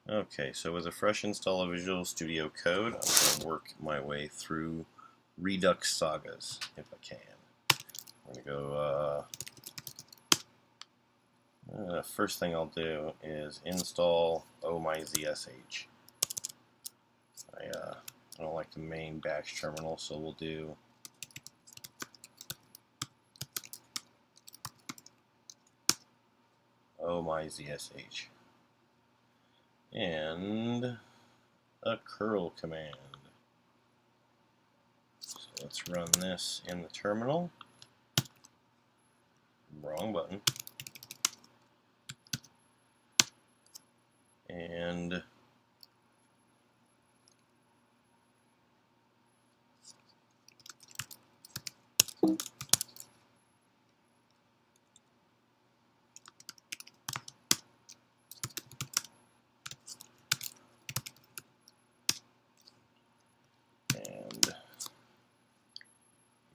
Okay, so with a fresh install of Visual Studio Code, I'm going to work my way through Redux sagas if I can. I'm going to go, first thing I'll do is install omyzsh. I don't like the main bash terminal, so we'll do omyzsh. And a curl command. So let's run this in the terminal. Wrong button. And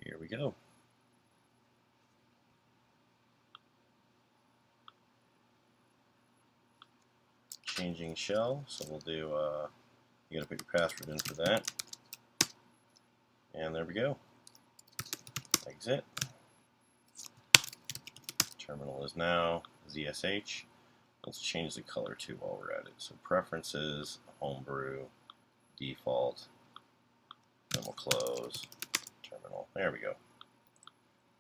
here we go. Changing shell, so we'll do, you gotta put your password in for that. And there we go. Exit. Terminal is now ZSH. Let's change the color too while we're at it. So preferences, homebrew, default, then we'll close, terminal. There we go.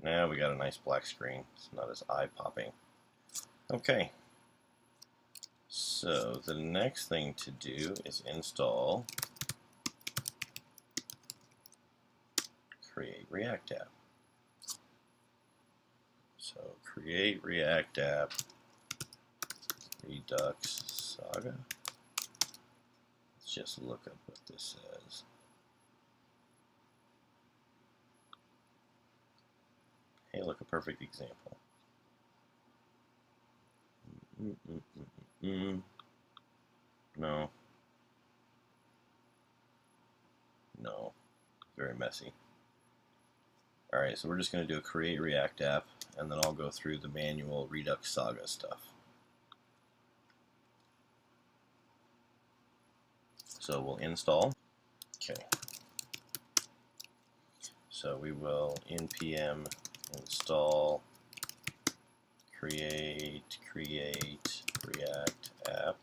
Now we got a nice black screen. It's not as eye-popping. Okay. So the next thing to do is install create React app. So create React app redux-saga. Let's just look up what this says. Hey, look, a perfect example. No. No. Very messy. Alright, so we're just going to do a create React app, and then I'll go through the manual Redux saga stuff. So we'll install. Okay. So we will npm install create React app.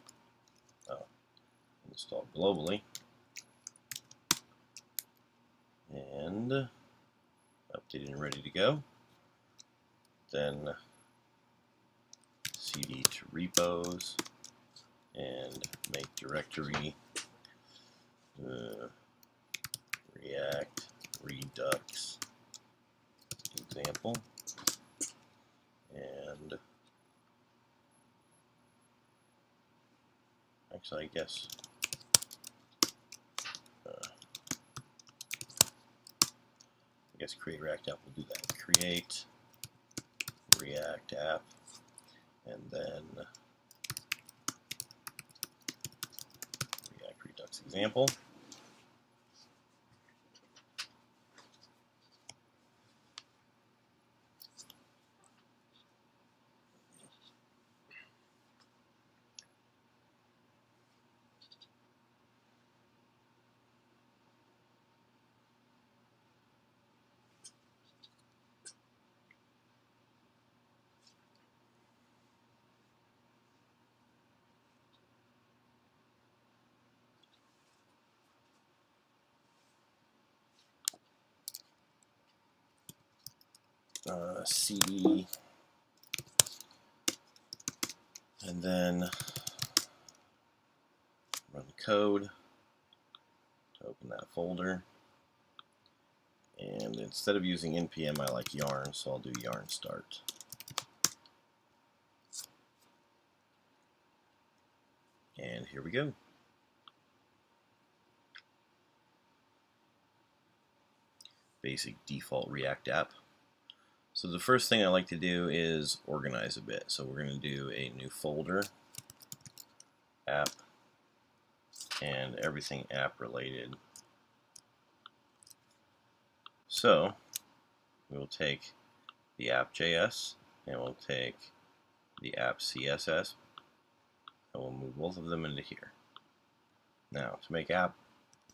Install globally. And updated and ready to go. Then cd to repos and make directory React Redux example, and actually I guess create React app will do that. Create React app, and then React Redux example. CD, and then run code to open that folder. And instead of using npm, I like yarn, so I'll do yarn start. And here we go. Basic default React app. So the first thing I like to do is organize a bit. So we're going to do a new folder, app, and everything app related. So we will take the app.js, and we'll take the app CSS, So we'll move both of them into here. Now, to make app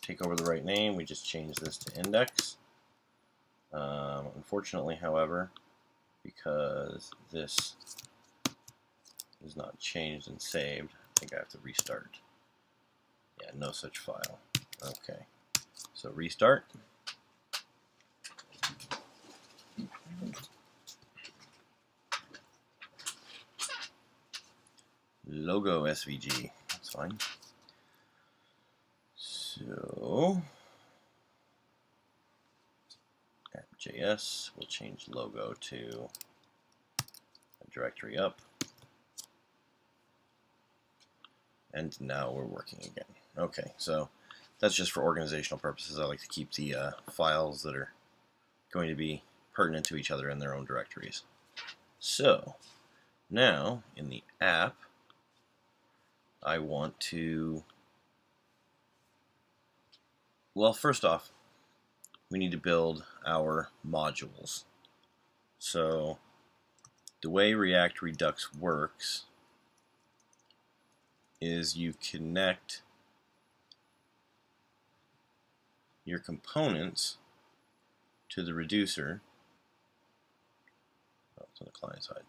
take over the right name, we just change this to index. Unfortunately, however, because this is not changed and saved, I think I have to restart. Yeah, no such file. Okay, so restart. Logo SVG, that's fine. So, app.js, we'll change logo to a directory up. And now we're working again. Okay, so that's just for organizational purposes. I like to keep the files that are going to be pertinent to each other in their own directories. So, now in the app, I want to, well, first off, we need to build our modules. So the way React Redux works is you connect your components to the reducer. Oh, it's on the client side.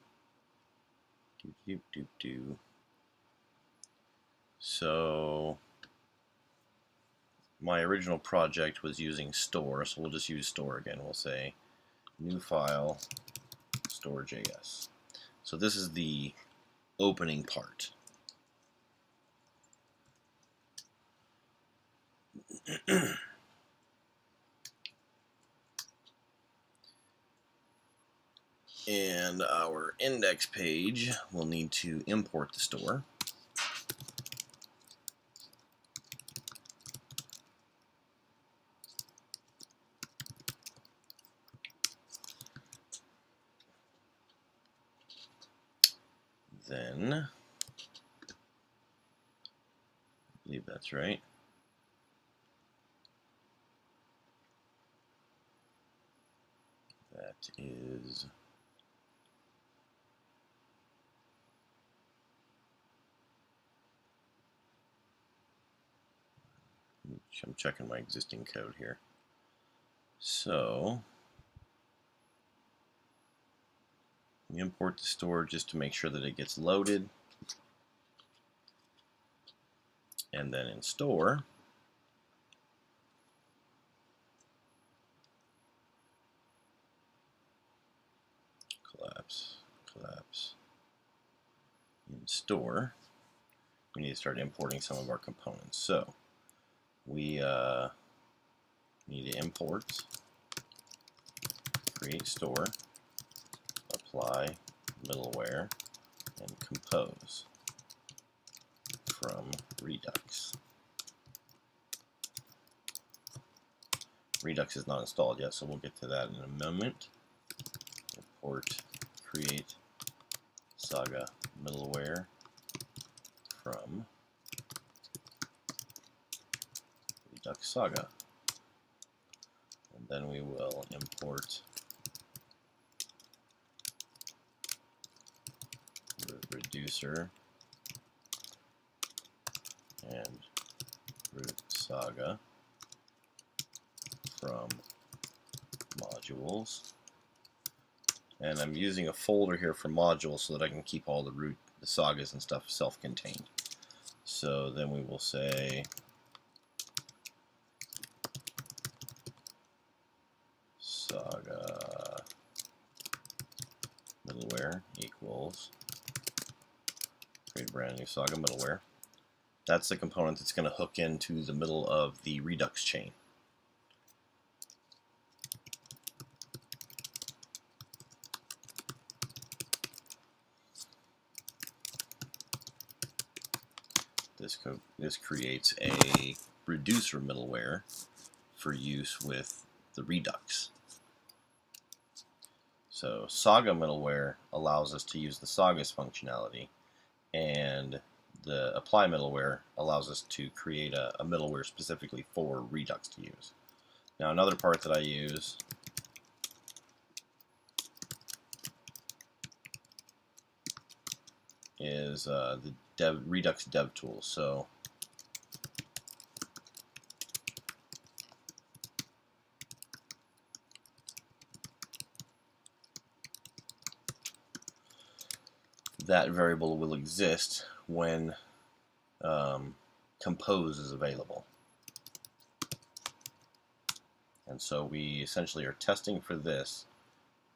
So my original project was using store, so we'll just use store again. We'll say new file store.js. So this is the opening part. And our index page will need to import the store. Then, I believe that's right. That is I'm checking my existing code here. So we import the store just to make sure that it gets loaded. And then in store, collapse. In store, we need to start importing some of our components. So we need to import, create store, apply middleware, and compose from Redux. Redux is not installed yet, so we'll get to that in a moment. Import create saga middleware from redux-saga. And then we will import the reducer and root saga from modules. And I'm using a folder here for modules so that I can keep all the sagas and stuff self-contained. So then we will say saga middleware equals create a brand new saga middleware. That's the component that's going to hook into the middle of the Redux chain. This creates a reducer middleware for use with the Redux. So Saga middleware allows us to use the sagas functionality, and the apply middleware allows us to create a middleware specifically for Redux to use. Now another part that I use is Redux dev tools. So that variable will exist when compose is available. And so we essentially are testing for this,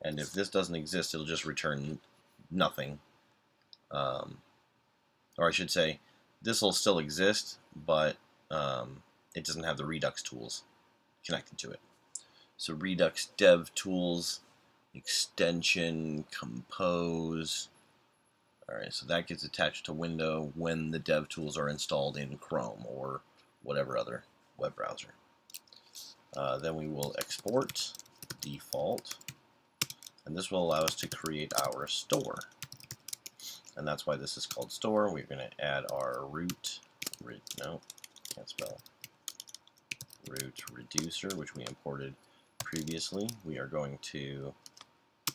and if this doesn't exist, it'll just return nothing. Or I should say, this will still exist, but it doesn't have the Redux tools connected to it. So Redux dev tools, extension, compose. Alright, so that gets attached to window when the dev tools are installed in Chrome or whatever other web browser. Then we will export default, and this will allow us to create our store. And that's why this is called store. We're going to add our root reducer, which we imported previously. We are going to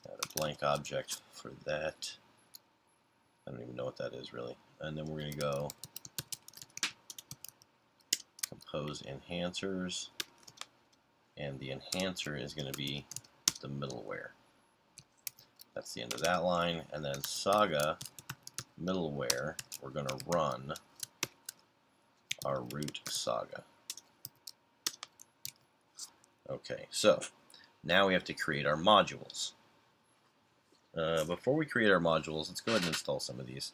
add a blank object for that. I don't even know what that is really. And then we're going to go compose enhancers, and the enhancer is going to be the middleware. That's the end of that line. And then saga middleware, we're going to run our root saga. Okay, so now we have to create our modules. Before we create our modules, let's go ahead and install some of these.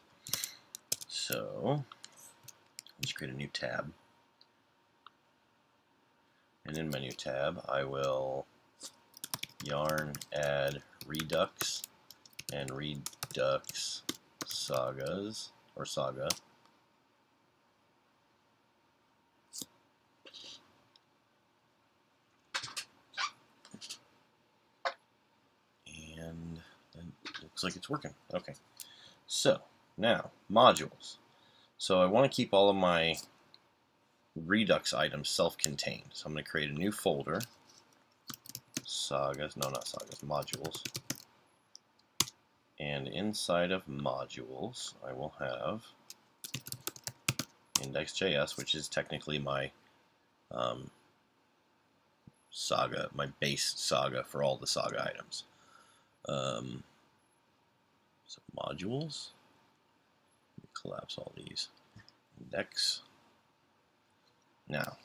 So let's create a new tab. And in my new tab, I will yarn add redux and redux sagas, or saga. And it looks like it's working. Okay. So now modules. So I want to keep all of my Redux items self-contained. So I'm going to create a new folder. Sagas, no, not sagas, modules. And inside of modules, I will have index.js, which is technically my saga, my base saga for all the saga items. So modules, collapse all these. Index. Now,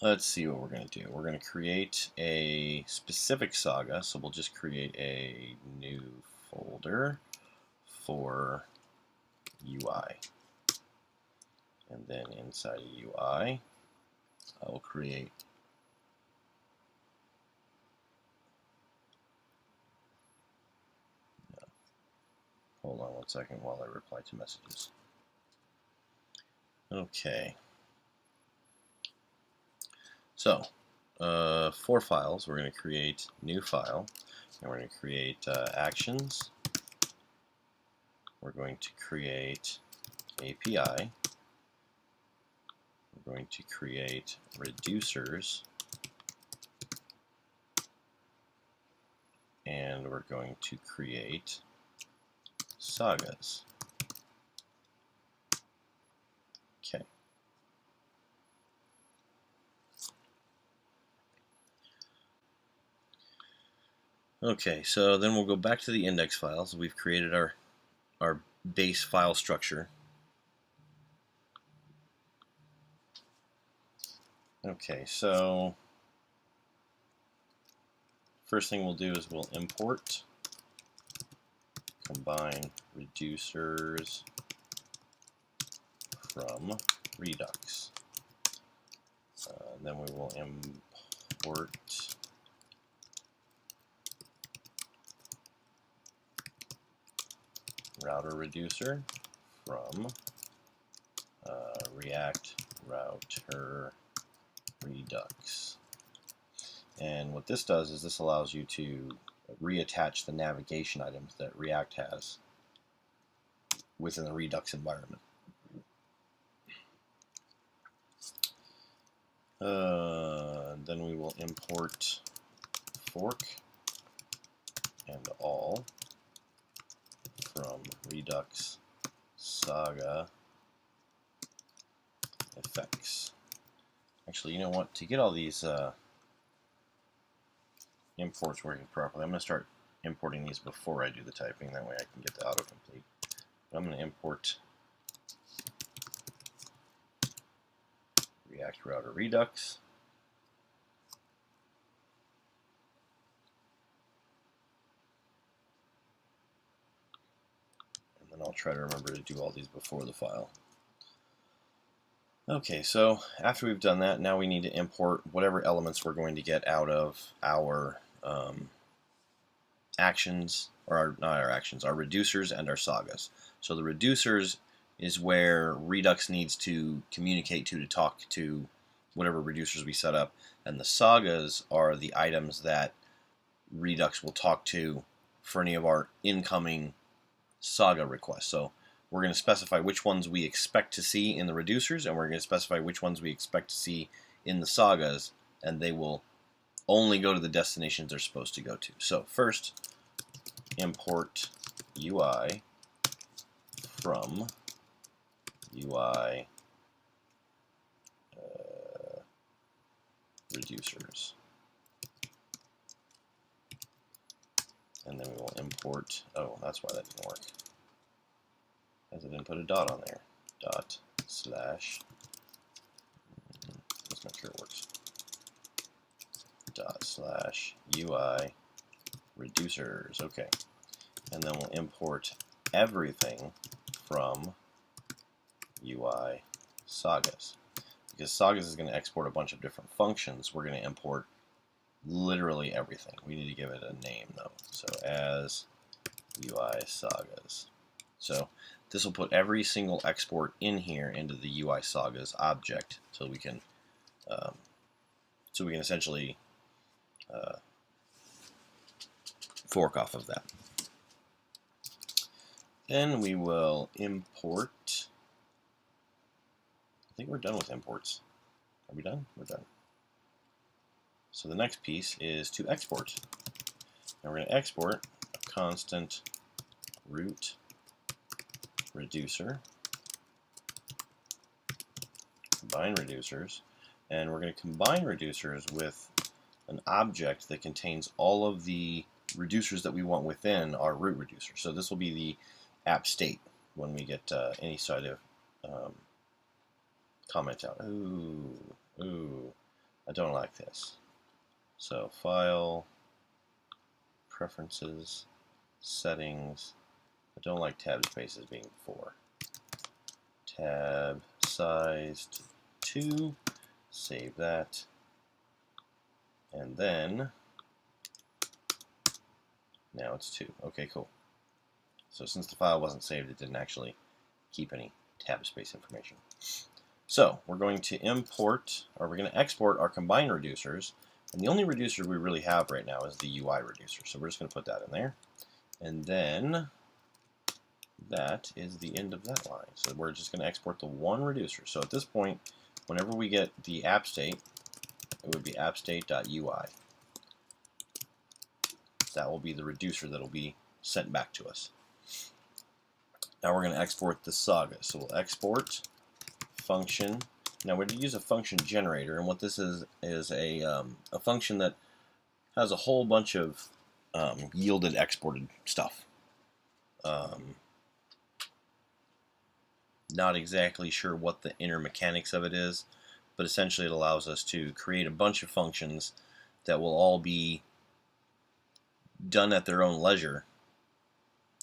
let's see what we're going to do. We're going to create a specific saga, so we'll just create a new folder for UI. And then inside of UI, I will create hold on one second while I reply to messages. Okay. So, 4 files. We're going to create new file, and we're going to create actions. We're going to create API. We're going to create reducers, and we're going to create sagas. Okay. Okay, so then we'll go back to the index files. We've created our base file structure. Okay, so first thing we'll do is we'll import combine reducers from Redux. Then we will import router reducer from react-router-redux. And what this does is this allows you to reattach the navigation items that React has within the Redux environment. Then we will import fork and all from redux saga effects. Actually, you know what? To get all these imports working properly, I'm going to start importing these before I do the typing. That way I can get the autocomplete. I'm going to import React Router Redux. And then I'll try to remember to do all these before the file. Okay, so after we've done that, now we need to import whatever elements we're going to get out of our actions, or not our actions, our reducers and our sagas. So the reducers is where Redux needs to communicate to talk to whatever reducers we set up, and the sagas are the items that Redux will talk to for any of our incoming saga requests. So we're going to specify which ones we expect to see in the reducers, and we're going to specify which ones we expect to see in the sagas, and they will only go to the destinations they're supposed to go to. So first, import UI from UI reducers. And then we will import, oh, that's why that didn't work, because I didn't put a dot on there. Dot slash, let's make sure it works. Dot slash UI reducers, okay. And then we'll import everything from UI sagas. Because sagas is going to export a bunch of different functions, we're going to import literally everything. We need to give it a name though. So as UI sagas. So this will put every single export in here into the UI sagas object, so we can essentially fork off of that. Then we will import. I think we're done with imports. Are we done? We're done. So the next piece is to export. Now we're going to export a constant root reducer, combine reducers, and we're going to combine reducers with an object that contains all of the reducers that we want within our root reducer. So this will be the app state when we get any sort of comment out. Ooh, I don't like this. So file, preferences, settings. I don't like tab spaces being 4. Tab size to 2. Save that. And then now it's 2. Okay, cool. So since the file wasn't saved, it didn't actually keep any tab space information. So we're going to import, or we're going to export our combine reducers, and the only reducer we really have right now is the UI reducer. So we're just going to put that in there, and then that is the end of that line. So we're just going to export the one reducer. So at this point, whenever we get the app state, it would be appstate.ui. That will be the reducer that will be sent back to us. Now we're going to export the saga. So we'll export function. Now we're going to use a function generator, and what this is a function that has a whole bunch of yielded exported stuff. Not exactly sure what the inner mechanics of it is, but essentially it allows us to create a bunch of functions that will all be done at their own leisure,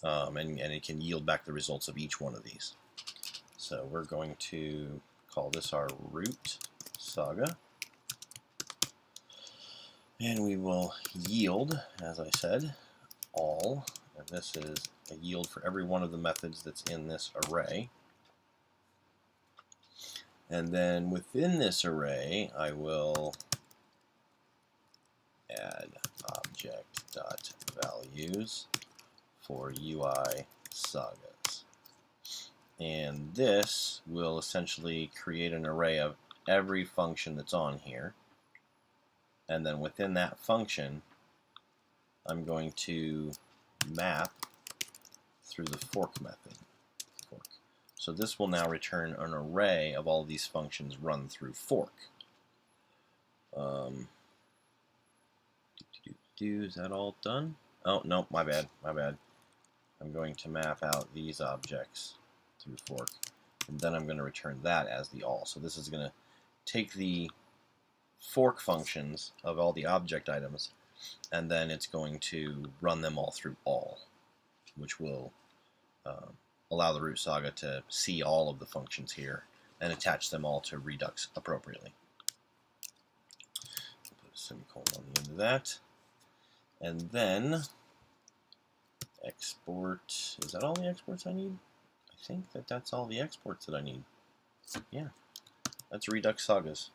and it can yield back the results of each one of these. So we're going to call this our root saga, and we will yield, as I said, all, and this is a yield for every one of the methods that's in this array. And then within this array, I will add object.values for UI sagas. And this will essentially create an array of every function that's on here. And then within that function, I'm going to map through the fork method. So this will now return an array of all of these functions run through fork. Is that all done? Oh, no, my bad. I'm going to map out these objects through fork, and then I'm going to return that as the all. So this is going to take the fork functions of all the object items, and then it's going to run them all through all, which will allow the root saga to see all of the functions here and attach them all to Redux appropriately. Put a semicolon on the end of that. And then export. Is that all the exports I need? I think that's all the exports that I need. Yeah, that's Redux sagas,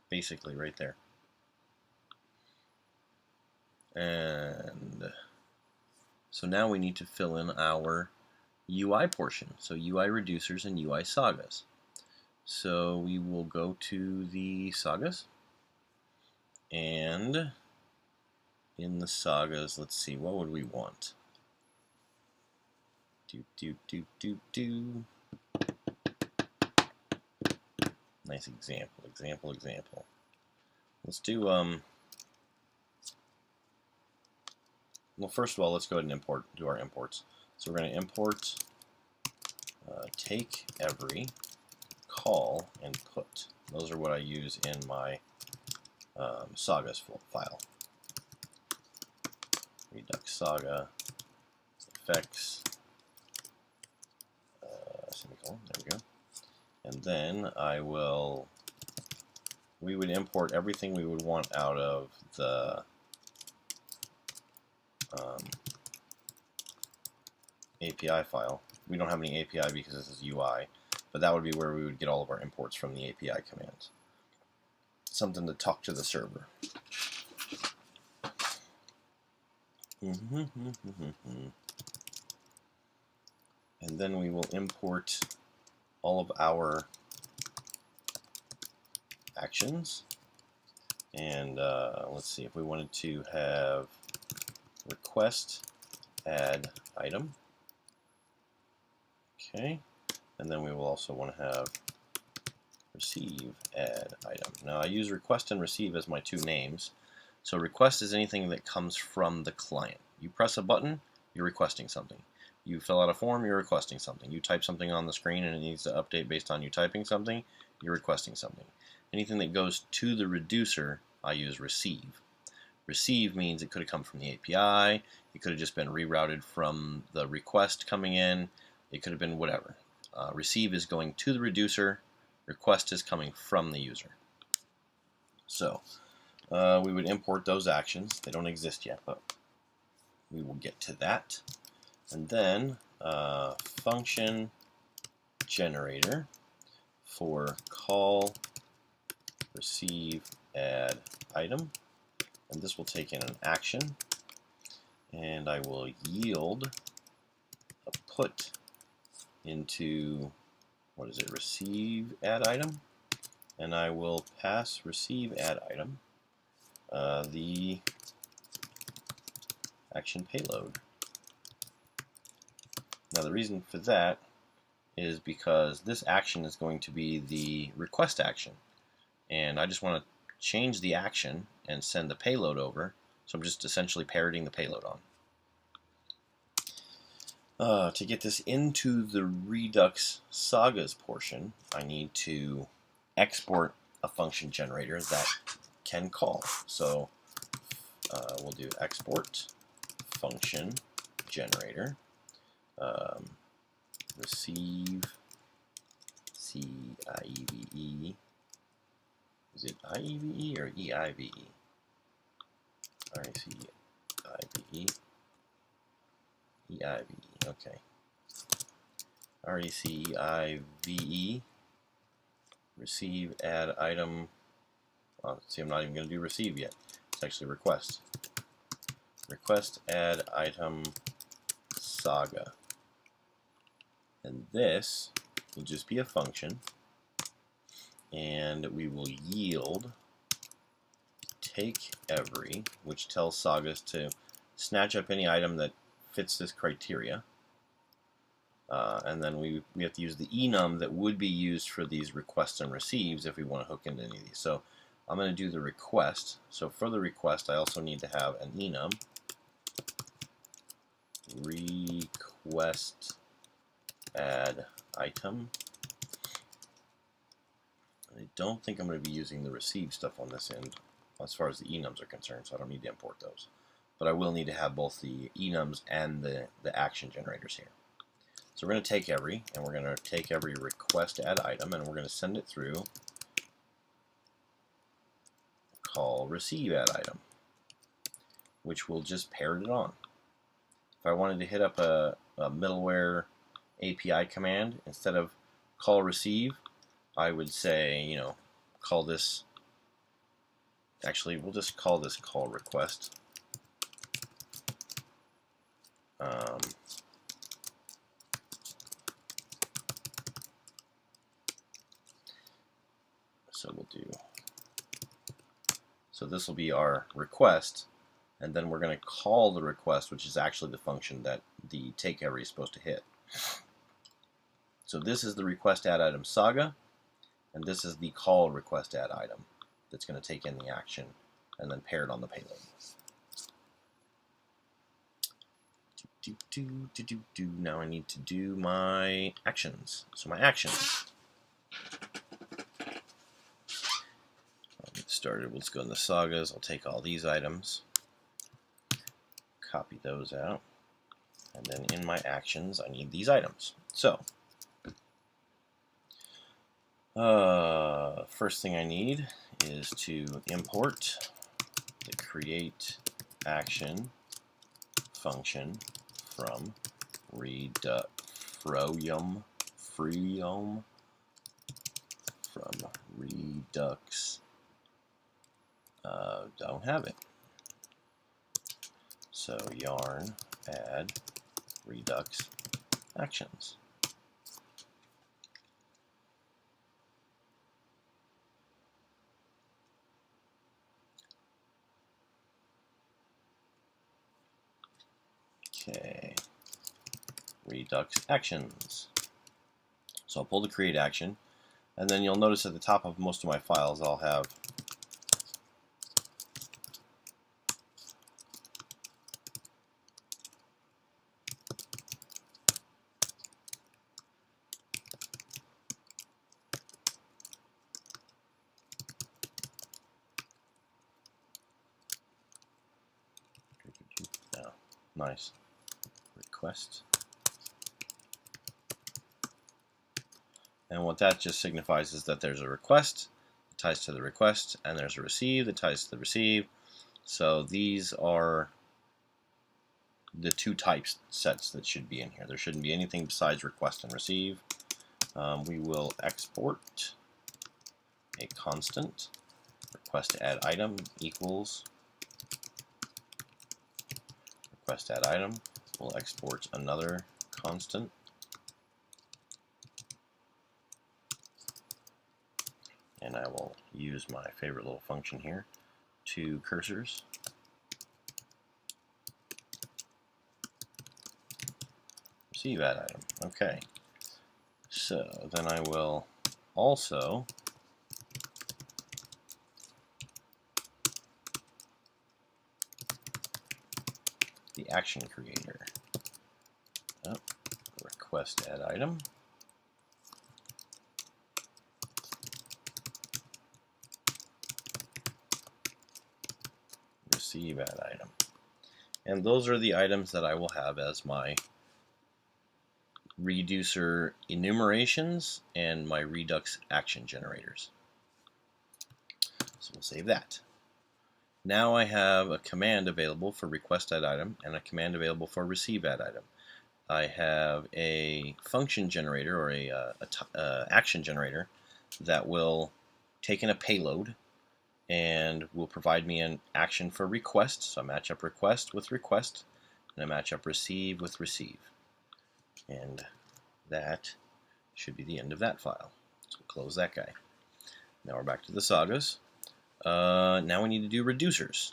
basically right there. And so now we need to fill in our UI portion. So UI reducers and UI sagas. So we will go to the sagas, and in the sagas, let's see, what would we want? Nice example. Let's do, well, first of all, let's go ahead and do our imports. So we're going to import take every, call, and put. Those are what I use in my sagas file. Redux saga effects semicolon, there we go. And then we would import everything we would want out of the API file. We don't have any API because this is UI, but that would be where we would get all of our imports from the API commands. Something to talk to the server. And then we will import all of our actions. And let's see, if we wanted to have request add item. Okay. And then we will also want to have receive add item. Now I use request and receive as my two names. So request is anything that comes from the client. You press a button, you're requesting something. You fill out a form, you're requesting something. You type something on the screen and it needs to update based on you typing something, you're requesting something. Anything that goes to the reducer, I use receive. Receive means it could have come from the API, it could have just been rerouted from the request coming in, it could have been whatever. Receive is going to the reducer, request is coming from the user. So we would import those actions. They don't exist yet, but we will get to that. And then function generator for call, receive, add item. And this will take in an action. And I will yield a put into, what is it, receive add item. And I will pass receive add item the action payload. Now the reason for that is because this action is going to be the request action, and I just want to change the action and send the payload over, so I'm just essentially parroting the payload on. To get this into the Redux sagas portion, I need to export a function generator that can call. So we'll do export function generator receive CIEVE. Is it IEVE or EIVE? RECIVE. EIVE. Okay. RECIVE. Receive add item. See, I'm not even going to do receive yet. It's actually request. Request add item saga. And this will just be a function, and we will yield take every, which tells sagas to snatch up any item that fits this criteria. And then we have to use the enum that would be used for these requests and receives if we want to hook into any of these. So I'm going to do the request. So for the request, I also need to have an enum request add item. I don't think I'm going to be using the receive stuff on this end as far as the enums are concerned, so I don't need to import those. But I will need to have both the enums and the action generators here. So we're going to take every, and we're going to take every request add item, and we're going to send it through call receive add item, which will just parrot it on. If I wanted to hit up a middleware API command, instead of call receive, I would say, you know, call this, actually, we'll just call this call request. So we'll do, so this will be our request, and then we're going to call the request, which is actually the function that the take every is supposed to hit. So this is the request add item saga, and this is the call request add item that's going to take in the action and then pair it on the payload. Now I need to do my actions. So my actions. I'll get started. Let's go in the sagas. I'll take all these items, copy those out, and then in my actions I need these items. So first thing I need is to import the create action function from redux. Don't have it. So yarn add redux actions. Okay, redux actions. So I'll pull the create action, and then you'll notice at the top of most of my files I'll have nice request. And what that just signifies is that there's a request that ties to the request, and there's a receive that ties to the receive. So these are the two types sets that should be in here. There shouldn't be anything besides request and receive. We will export a constant request add item equals request add item. We'll export another constant, and I will use my favorite little function here, two cursors. Receive add item. Okay. So then I will also the action creator. Request add item. Receive add item. And those are the items that I will have as my reducer enumerations and my redux action generators. So we'll save that. Now I have a command available for request add item and a command available for receive add item. I have a function generator or a action generator that will take in a payload and will provide me an action for request. So I match up request with request, and I match up receive with receive. And that should be the end of that file. So we'll close that guy. Now we're back to the sagas. Now we need to do reducers.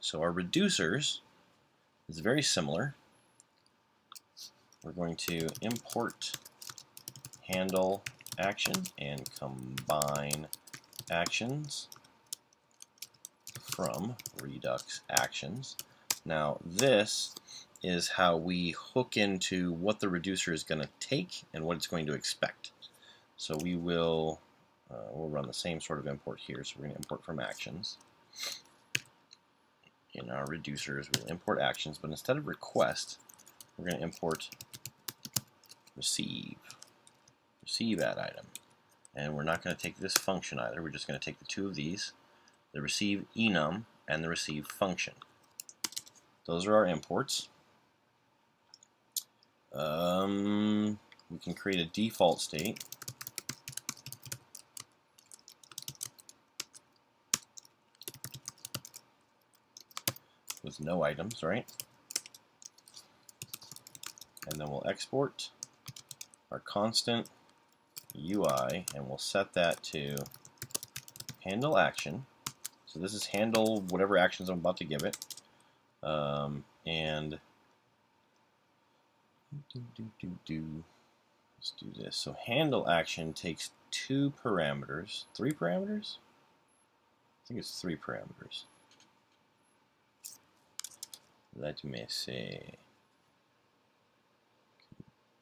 So our reducers is very similar. we're going to import handle action and combine actions from redux actions. Now this is how we hook into what the reducer is going to take and what it's going to expect. So we will we'll run the same sort of import here. So we're going to import from actions. In our reducers, we'll import actions, but instead of request, we're going to import receive add item. And we're not going to take this function either. We're just going to take the two of these, the receive enum and the receive function. Those are our imports. We can create a default state. With no items, right? And then we'll export our constant UI and we'll set that to handle action. So this is handle whatever actions I'm about to give it. And let's do this. So handle action takes three parameters. I think it's 3 parameters. Let me see.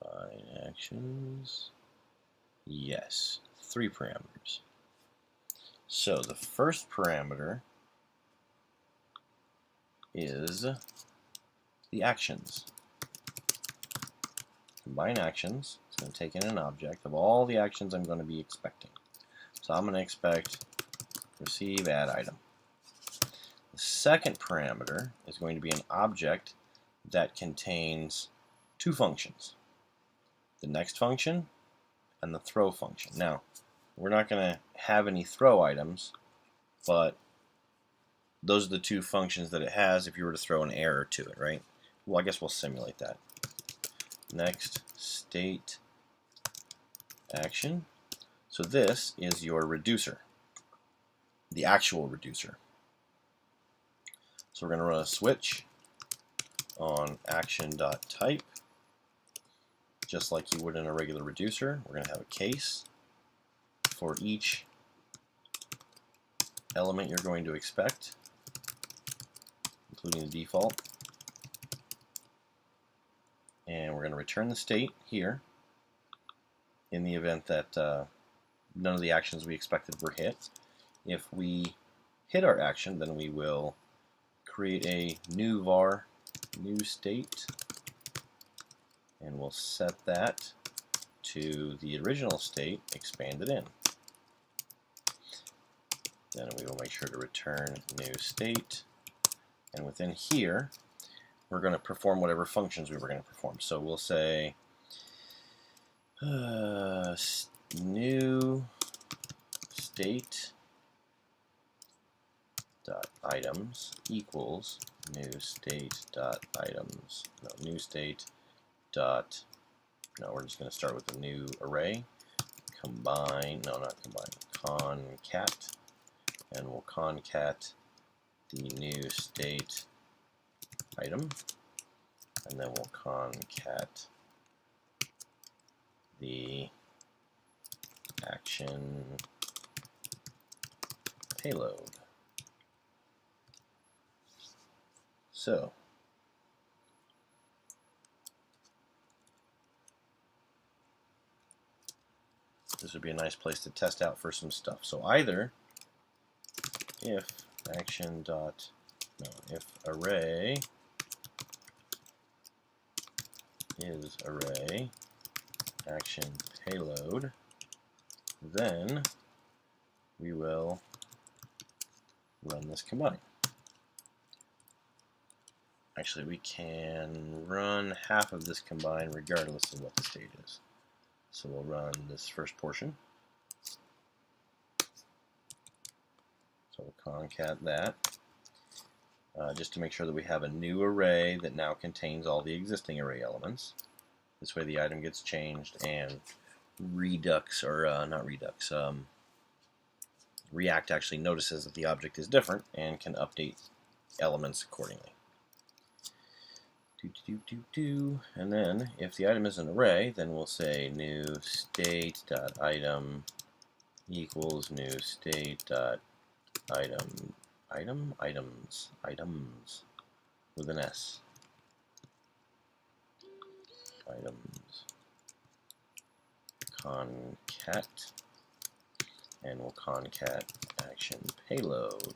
Combine actions. Yes, 3 parameters. So the first parameter is the actions. Combine actions. It's going to take in an object of all the actions I'm going to be expecting. So I'm going to expect receive add item. The second parameter is going to be an object that contains 2 functions. The next function and the throw function. Now, we're not going to have any throw items, but those are the 2 functions that it has if you were to throw an error to it, right? Well, I guess we'll simulate that. Next, state action. So this is your reducer, the actual reducer. So we're going to run a switch on action.type, just like you would in a regular reducer. We're going to have a case for each element you're going to expect, including the default. And we're going to return the state here in the event that none of the actions we expected were hit. If we hit our action, then we will create a new var, new state, and we'll set that to the original state expanded in. Then we will make sure to return new state, and within here we're going to perform whatever functions we were going to perform. So we'll say new state dot items equals new state dot items. No, new state dot. No, we're just going to start with a new array. Combine. No, not combine. Concat, and we'll concat the new state item, and then we'll concat the action payload. So this would be a nice place to test out for some stuff. So either if action dot if array is array action payload, then we will run this combine. Actually, we can run half of this combine regardless of what the state is. So we'll run this first portion. So we'll concat that, just to make sure that we have a new array that now contains all the existing array elements. This way the item gets changed, and Redux, or not Redux, React actually notices that the object is different and can update elements accordingly. And then if the item is an array, then we'll say new state.item equals new state.item items with an S. Items concat, and we'll concat action payload.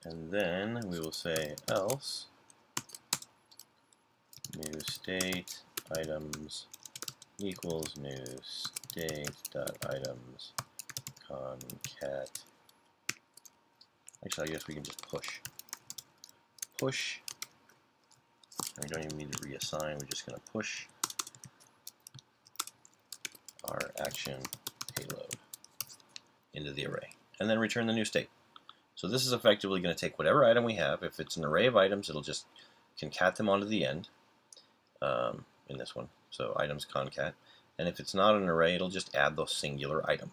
And then we will say else new state items equals new state.items concat. Actually, I guess we can just push. We don't even need to reassign. We're just going to push our action payload into the array, and then return the new state. So this is effectively going to take whatever item we have. If it's an array of items, it'll just concat them onto the end in this one. So items concat. And if it's not an array, it'll just add the singular item,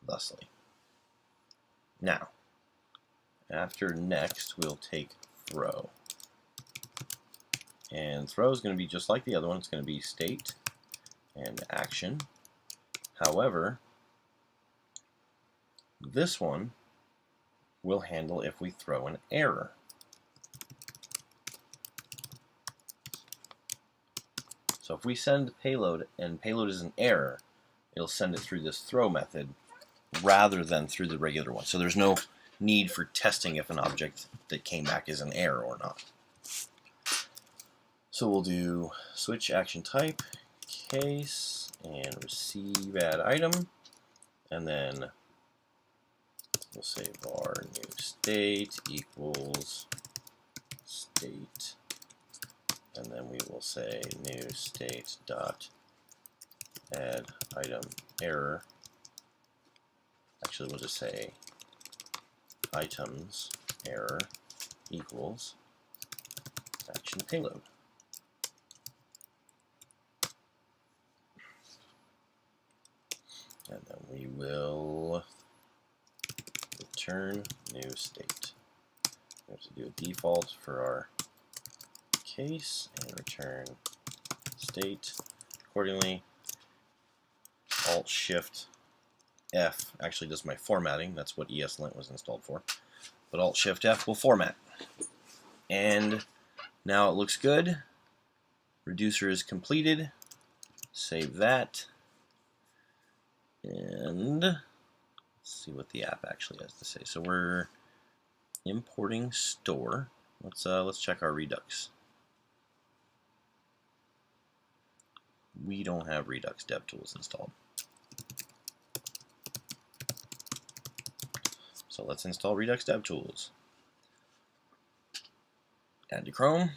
thusly. Now, after next, we'll take throw. And throw is going to be just like the other one. It's going to be state and action. However, this one will handle if we throw an error. So if we send payload and payload is an error, it'll send it through this throw method rather than through the regular one. So there's no need for testing if an object that came back is an error or not. So we'll do switch action type, case, and receive add item, and then we'll say var new state equals state, and then we will say new state dot add item error. Actually, we'll just say items error equals action payload. And then we will return new state. We have to do a default for our case and return state accordingly. Alt-Shift-F actually does my formatting. That's what ESLint was installed for. But Alt-Shift-F will format. And now it looks good. Reducer is completed. Save that. And let's see what the app actually has to say. So we're importing store. Let's check our Redux. We don't have Redux DevTools installed. So let's install Redux DevTools. Add to Chrome.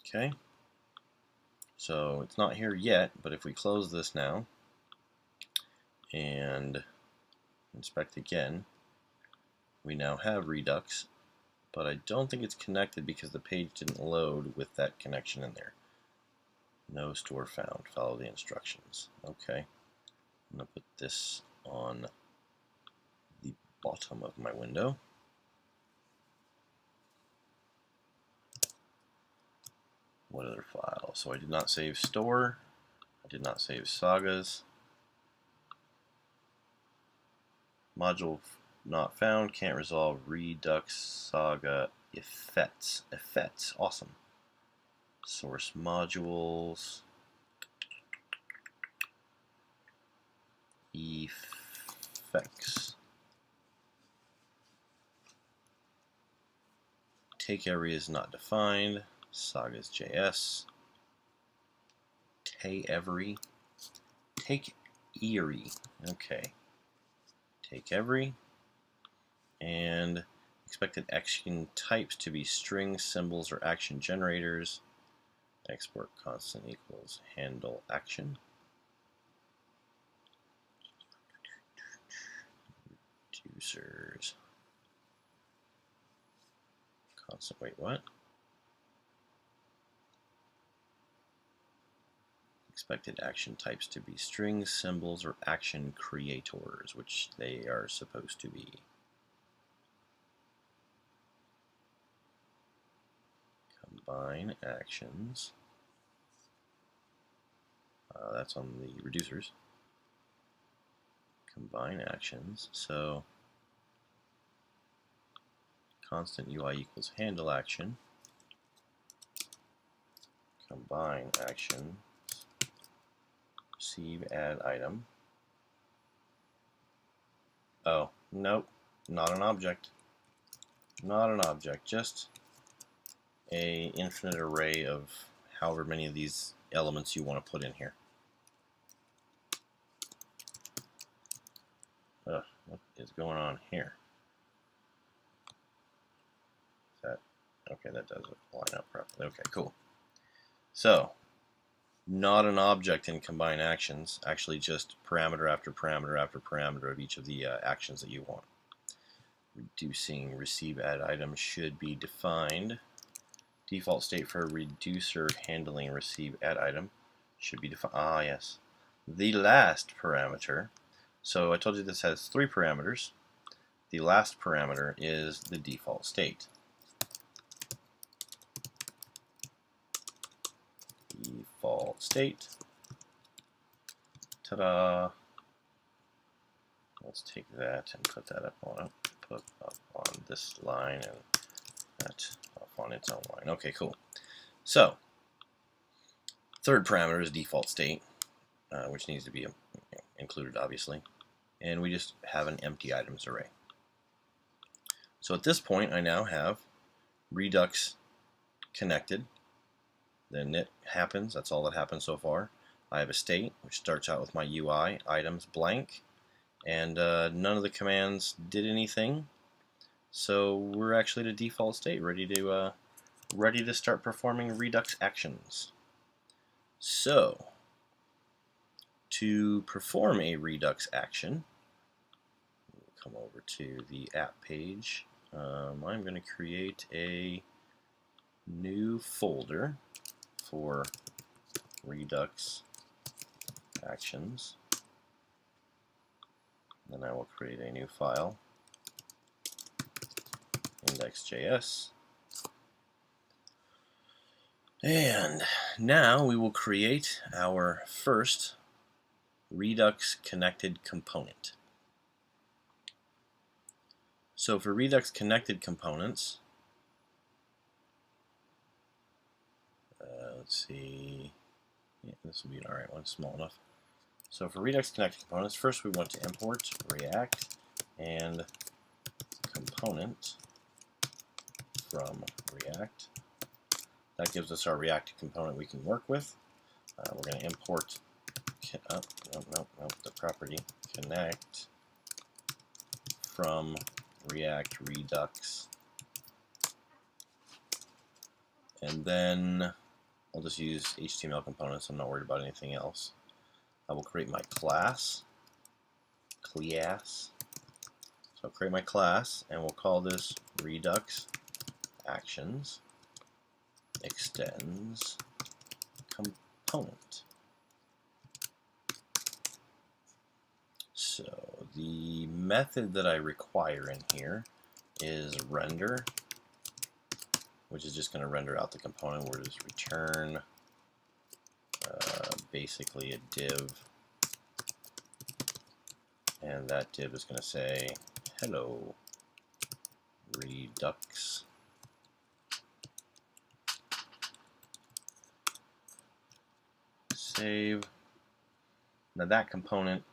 Okay. So it's not here yet, but if we close this now and inspect again, we now have Redux, but I don't think it's connected because the page didn't load with that connection in there. No store found. Follow the instructions. Okay. I'm going to put this on the bottom of my window. What other file? So I did not save store. I did not save sagas. Module not found. Can't resolve redux-saga effects. Effects. Awesome. Source modules. Effects. Take area is not defined. Sagas.js. Take every. Take eerie. Okay. Take every. And expected action types to be strings, symbols, or action generators. Export constant equals handle action. Reducers. Constant, wait, what? expected action types to be strings, symbols, or action creators, which they are supposed to be. Combine actions. That's on the reducers. Combine actions. So constant UI equals handle action. Combine action. Receive add item. Oh, nope, not an object. Not an object, just a infinite array of however many of these elements you want to put in here. Ugh, what is going on here? That okay, that does line up properly. Okay, cool. So, not an object in combine actions, actually just parameter after parameter after parameter of each of the actions that you want. Reducing receive add item should be defined. Default state for reducer handling receive add item should be defined. Ah, yes. The last parameter. So I told you this has 3 parameters. The last parameter is the default state. Default state. Ta-da! Let's take that and put that up on this line and that up on its own line. Okay, cool. So, third parameter is default state, which needs to be included, obviously. And we just have an empty items array. So at this point, I now have Redux connected. Then it happens. That's all that happens so far. I have a state, which starts out with my UI, items blank, and none of the commands did anything. So we're actually at a default state, ready to start performing Redux actions. So to perform a Redux action, we'll come over to the app page. I'm going to create a new folder for Redux actions. Then I will create a new file, index.js. And now we will create our first Redux connected component. So for Redux connected components, let's see, yeah, this will be an alright one, small enough. So for Redux connected components, first we want to import React and component from React. That gives us our React component we can work with. We're going to import the property connect from React Redux, and then I'll just use HTML components. I'm not worried about anything else. I will create my class. So I'll create my class, and we'll call this Redux actions extends component. So the method that I require in here is render, which is just going to render out the component. We'll just return basically a div, and that div is going to say hello Redux. Save. Now that component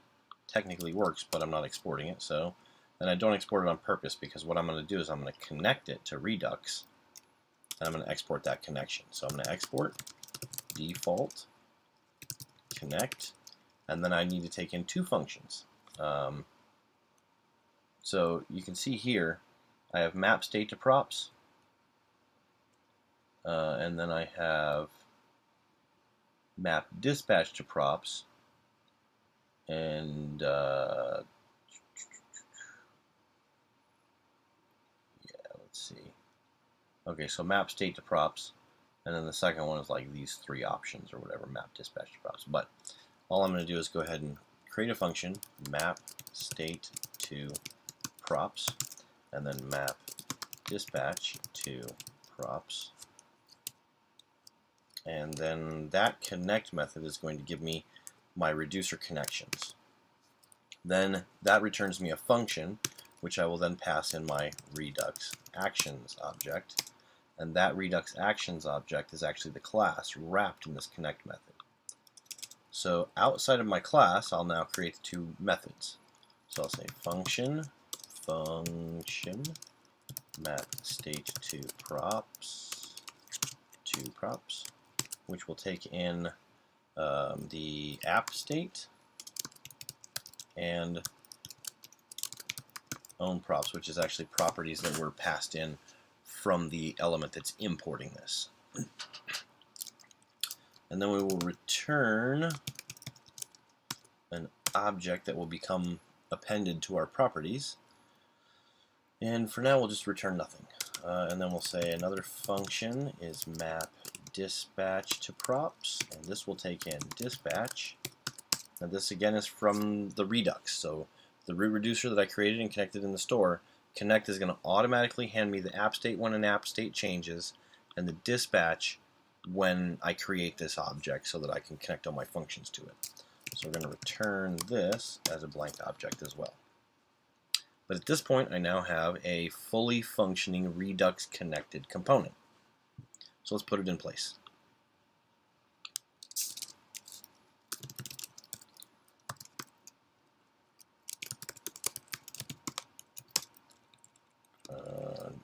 technically works, but I'm not exporting it, so then I don't export it on purpose, because what I'm going to do is I'm going to connect it to Redux, and I'm going to export that connection. So I'm going to export default connect, and then I need to take in 2 functions. So you can see here I have map state to props, and then I have map dispatch to props, and yeah, let's see. Okay, so map state to props, And then the second one is like these three options or whatever, map, dispatch to props. But all I'm going to do is go ahead and create a function, map state to props, and then map dispatch to props. And then that connect method is going to give me my reducer connections. Then that returns me a function, which I will then pass in my redux actions object. And that redux actions object is actually the class wrapped in this connect method. So outside of my class, I'll now create two methods. So I'll say function map state to props, which will take in the app state and own props, which is actually properties that were passed in from the element that's importing this. And then we will return an object that will become appended to our properties. And for now, we'll just return nothing. And then we'll say another function is map dispatch to props, and this will take in dispatch. Now this again is from the Redux, so the root reducer that I created and connected in the store, connect is going to automatically hand me the app state when an app state changes, and the dispatch when I create this object so that I can connect all my functions to it. So we're going to return this as a blank object as well. But at this point, I now have a fully functioning Redux connected component. So let's put it in place.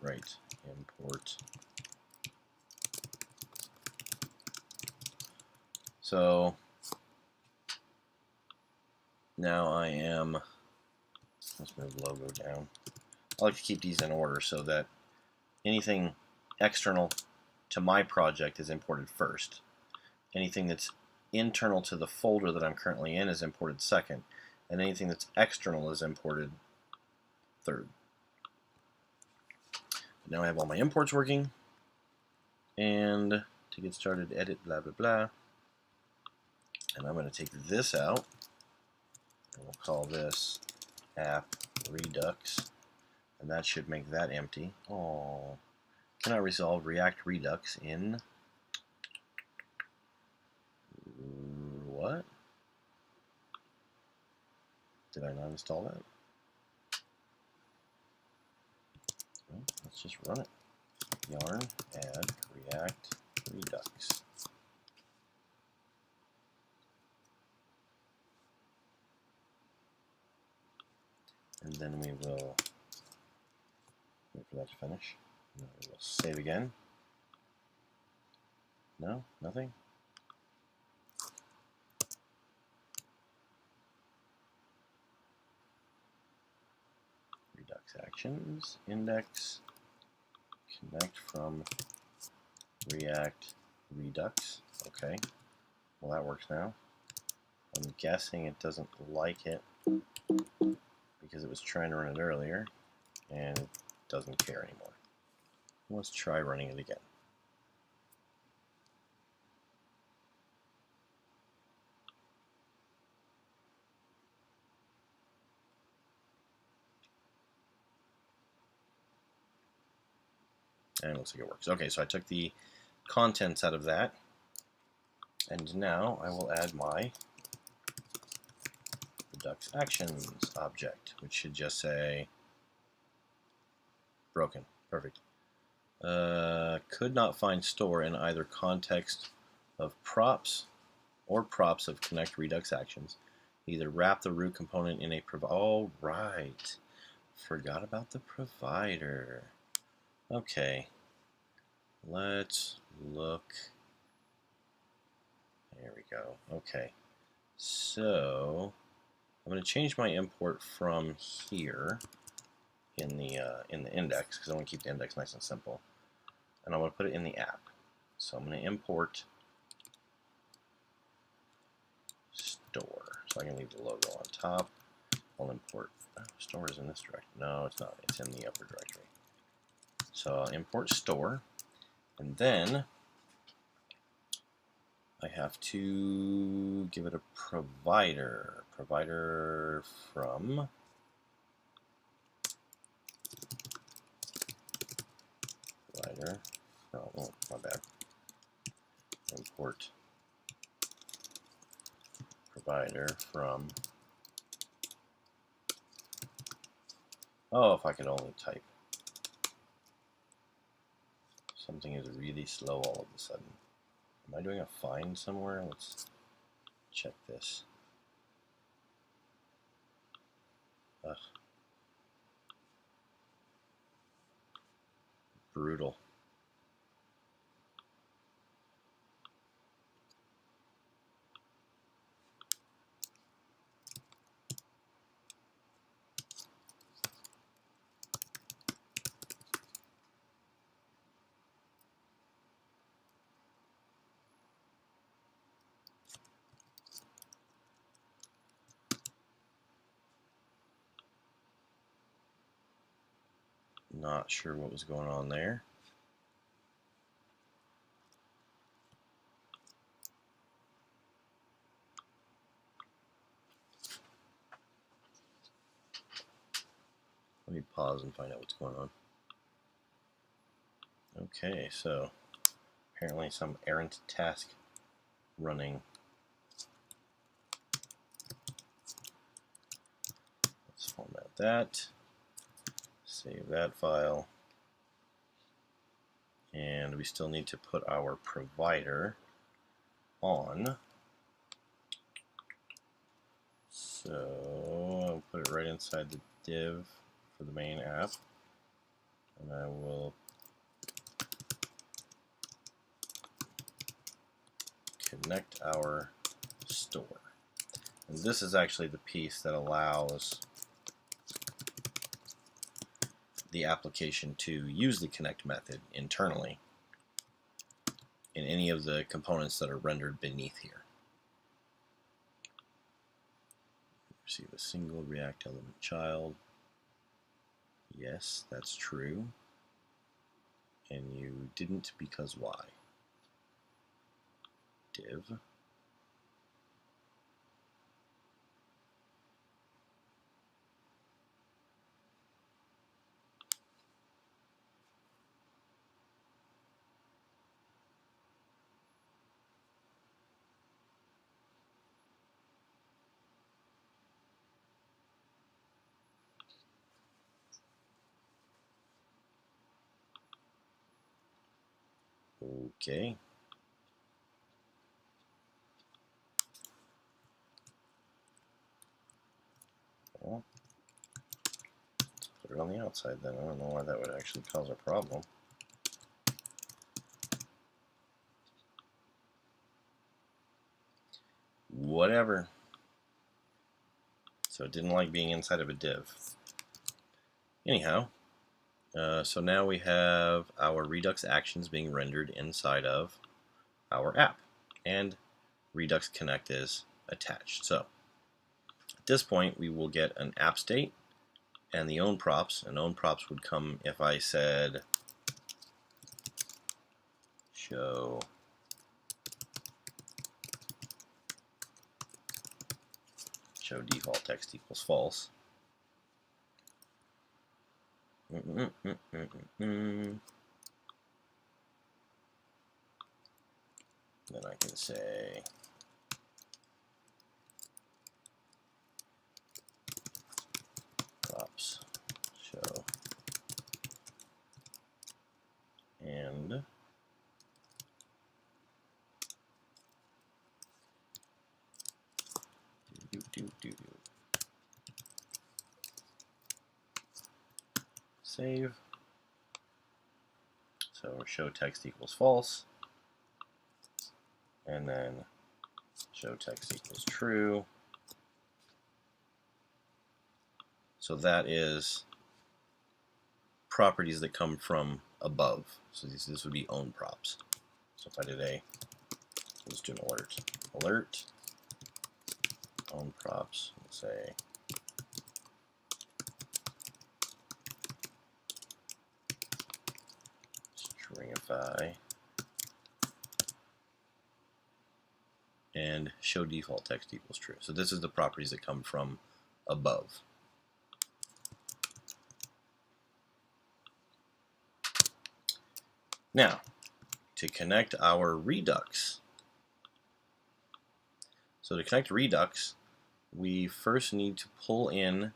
Right, import. So now I am, let's move the logo down. I like to keep these in order so that anything external to my project is imported first. Anything that's internal to the folder that I'm currently in is imported second, and anything that's external is imported third. Now I have all my imports working, and to get started, edit, blah, blah, blah. And I'm going to take this out, and we'll call this app redux, and that should make that empty. Oh, cannot resolve React Redux in what? Did I not install that? Well, let's just run it. Yarn add React Redux. And then we will wait for that to finish. And then we will save again. No, nothing. Redux actions, index, connect from React Redux. Okay, well that works now. I'm guessing it doesn't like it because it was trying to run it earlier and it doesn't care anymore. Let's try running it again. And it looks like it works. Okay, so I took the contents out of that, and now I will add my redux actions object, which should just say broken. Perfect. Could not find store in either context of props or props of connect redux actions. Either wrap the root component in a all right. Forgot about the provider. Okay. Let's look. There we go. Okay. So I'm going to change my import from here in the index because I want to keep the index nice and simple, and I want to put it in the app. So I'm going to import store. So I can leave the logo on top. I'll import. Oh, store is in this directory. No, it's not. It's in the upper directory. So I'll import store, and then I have to give it a provider. Provider from oh, my bad. Import provider from. Oh, if I could only type. Something is really slow all of a sudden. Am I doing a find somewhere? Let's check this. Ugh. Brutal. Not sure what was going on there. Let me pause and find out what's going on. Okay, so apparently some errant task running. Let's format that. Save that file. And we still need to put our provider on. So I'll put it right inside the div for the main app. And I will connect our store. And this is actually the piece that allows the application to use the connect method internally in any of the components that are rendered beneath here. Receive a single React element child. Yes, that's true. And you didn't because why? Div. Okay. Well, let's put it on the outside then. I don't know why that would actually cause a problem. Whatever. So it didn't like being inside of a div. Anyhow, so now we have our Redux actions being rendered inside of our app, and Redux Connect is attached. So at this point, we will get an app state and the own props, and own props would come if I said show default text equals false. Then I can say props show and save. So show text equals false, and then show text equals true. So that is properties that come from above. So this would be own props. So if I did let's do an alert, own props, let's say stringify and show default text equals true. So this is the properties that come from above. Now, to connect our Redux. So to connect Redux, we first need to pull in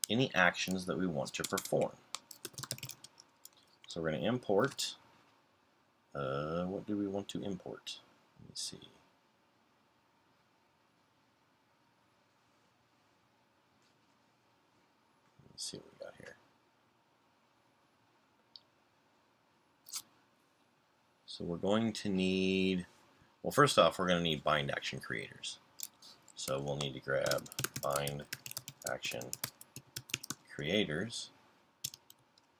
any actions that we want to perform. So we're going to import. What do we want to import? Let me see. Let's see what we got here. So we're going to need, well, first off, we're going to need bind action creators. So we'll need to grab bind action creators,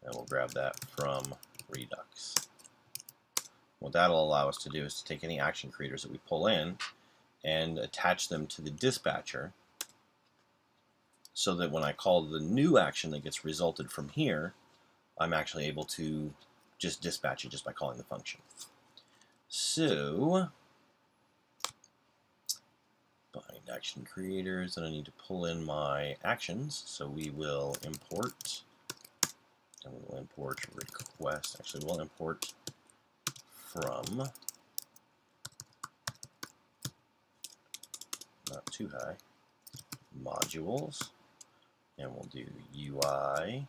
and we'll grab that from Redux. What that'll allow us to do is to take any action creators that we pull in and attach them to the dispatcher, so that when I call the new action that gets resulted from here, I'm actually able to just dispatch it just by calling the function. So, bind action creators, and I need to pull in my actions, so we will import, and we will import request, actually we'll import from, not too high, modules, and we'll do UI,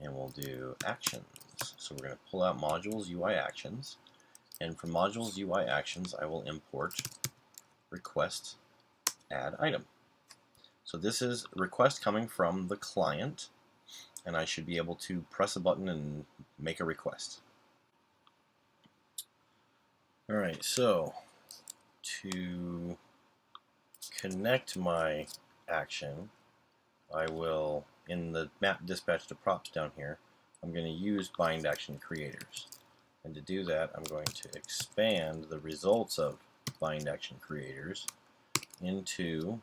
and we'll do actions. So we're going to pull out modules UI actions, and from modules UI actions I will import request add item. So this is request coming from the client, and I should be able to press a button and make a request. Alright, so to connect my action, I will, in the map dispatch to props down here, I'm going to use bind action creators. And to do that, I'm going to expand the results of bind action creators into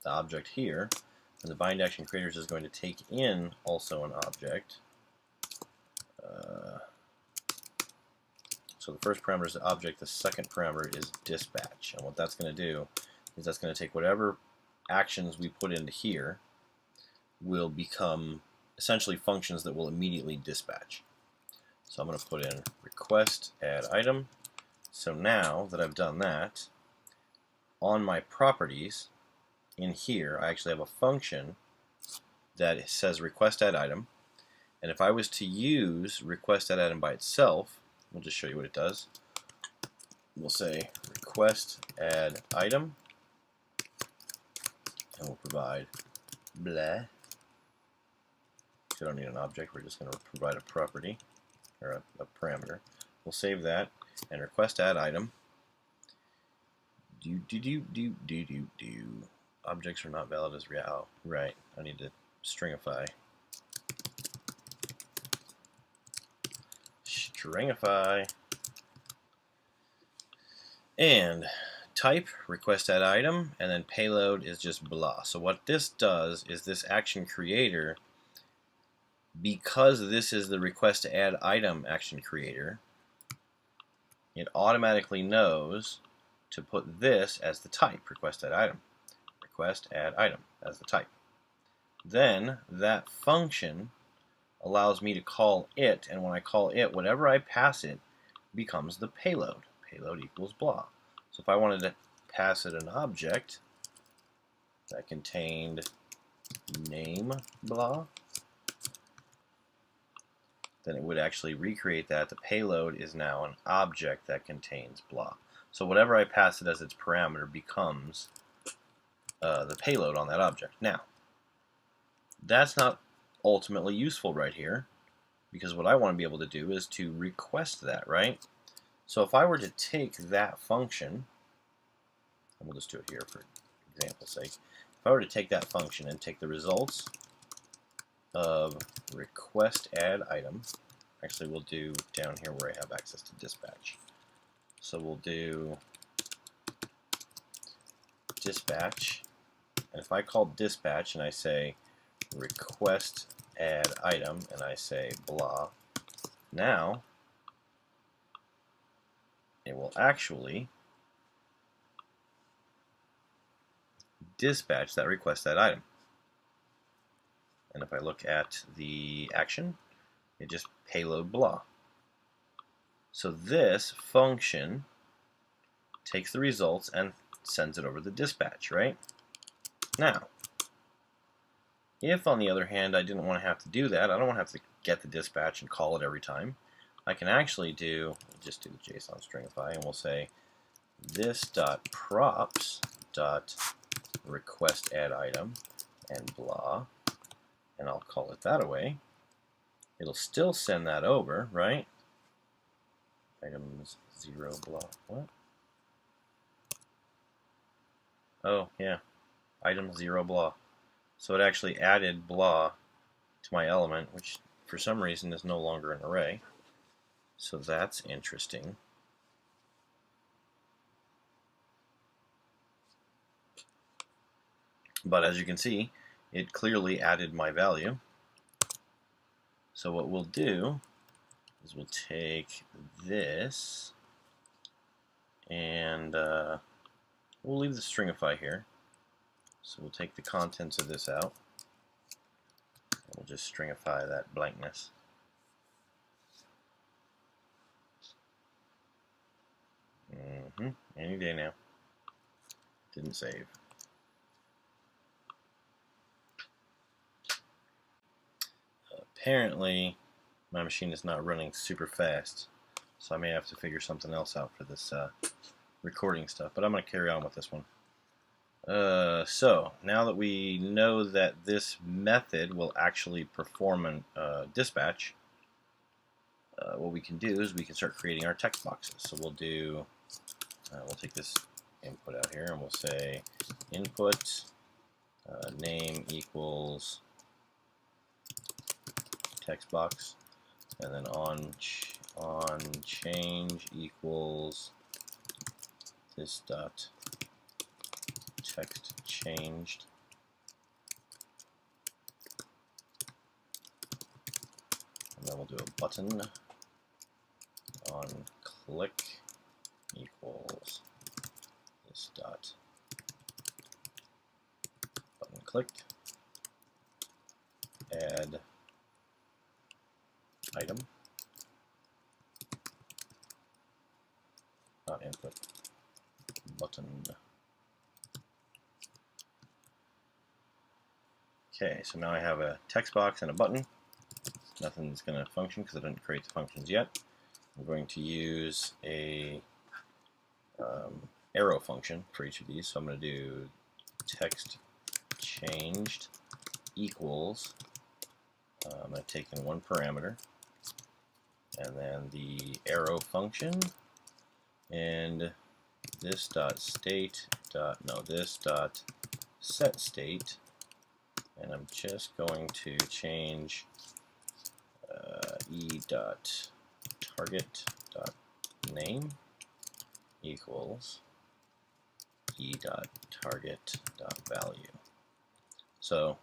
the object here. And the bind action creators is going to take in also an object. So the first parameter is the object, the second parameter is dispatch. And what that's going to do is that's going to take whatever actions we put into here will become essentially functions that will immediately dispatch. So I'm going to put in request add item. So now that I've done that, on my properties in here I actually have a function that says request add item, and if I was to use request add item by itself, we'll just show you what it does. We'll say request add item, and we'll provide blah. We don't need an object, we're just going to provide a property, or a parameter. We'll save that, and request add item. Objects are not valid as real. Oh, right. I need to stringify. Stringify. And type request add item, and then payload is just blah. So what this does is this action creator, because this is the request add item action creator, it automatically knows to put this as the type, request add item. Request add item as the type. Then that function allows me to call it, and when I call it, whatever I pass it becomes the payload. Payload equals blah. So if I wanted to pass it an object that contained name blah, then it would actually recreate that. The payload is now an object that contains blah. So whatever I pass it as its parameter becomes the payload on that object. Now, that's not ultimately useful right here, because what I want to be able to do is to request that, right? So if I were to take that function, and we'll just do it here for example's sake, if I were to take that function and take the results of request add item, actually we'll do down here where I have access to dispatch. So we'll do dispatch, and if I call dispatch and I say request add item and I say blah, now it will actually dispatch that requests that item. And if I look at the action, it just payload blah. So this function takes the results and sends it over the dispatch, right? Now, if on the other hand I didn't want to have to do that, I don't want to have to get the dispatch and call it every time. I can actually just do the JSON stringify, and we'll say this.props.request_add-item and blah, and I'll call it that away. It'll still send that over, right? Items 0 blah. What? Oh, yeah. Item 0 blah. So it actually added blah to my element, which for some reason is no longer an array. So that's interesting. But as you can see, it clearly added my value. So what we'll do is we'll take this and we'll leave the stringify here. So we'll take the contents of this out. We'll just stringify that blankness. Any day now. Didn't save. Apparently, my machine is not running super fast, so I may have to figure something else out for this recording stuff, but I'm going to carry on with this one. So, now that we know that this method will actually perform a dispatch, what we can do is we can start creating our text boxes. So we'll do, we'll take this input out here and we'll say input name equals text box, and then on change equals this dot text changed, and then we'll do a button on click equals this dot button clicked, add item, not input, button. Okay, so now I have a text box and a button. Nothing's going to function because I didn't create the functions yet. I'm going to use a arrow function for each of these. So I'm going to do text changed equals, I'm going to take in one parameter, and then the arrow function, and this dot state dot, no, this dot set state, and I'm just going to change e dot target dot name equals e dot target dot value. So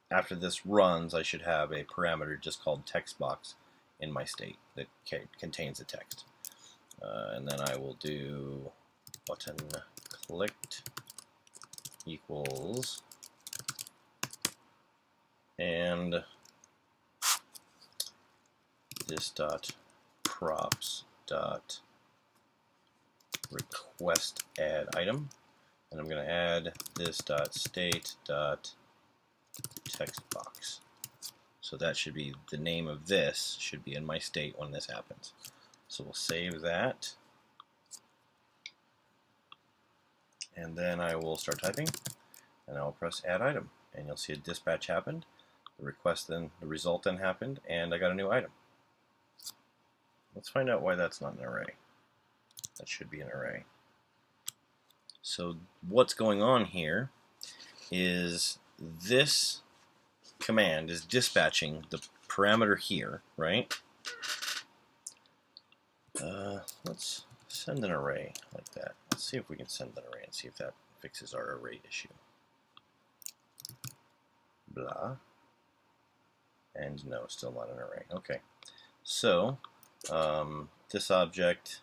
after this runs, I should have a parameter just called text box in my state that contains the text. And then I will do button clicked equals, and this dot props dot request add item, and I'm going to add this dot state dot text box. So that should be the name of this, should be in my state when this happens. So we'll save that, and then I will start typing, and I will press add item, and you'll see a dispatch happened, the result then happened, and I got a new item. Let's find out why that's not an array. That should be an array. So what's going on here is this command is dispatching the parameter here, right? Let's send an array like that. Let's see if we can send an array and see if that fixes our array issue. Blah. And no, still not an array. Okay. So this object,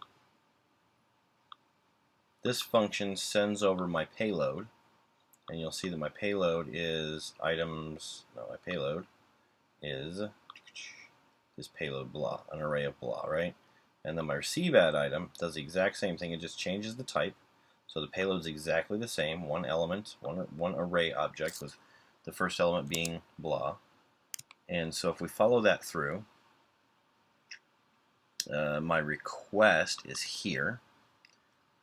this function sends over my payload, and you'll see that my payload is items, no, my payload is this payload blah, an array of blah, right? And then my receive add item does the exact same thing, it just changes the type. So the payload is exactly the same, one element, one array object, with the first element being blah. And so if we follow that through, my request is here,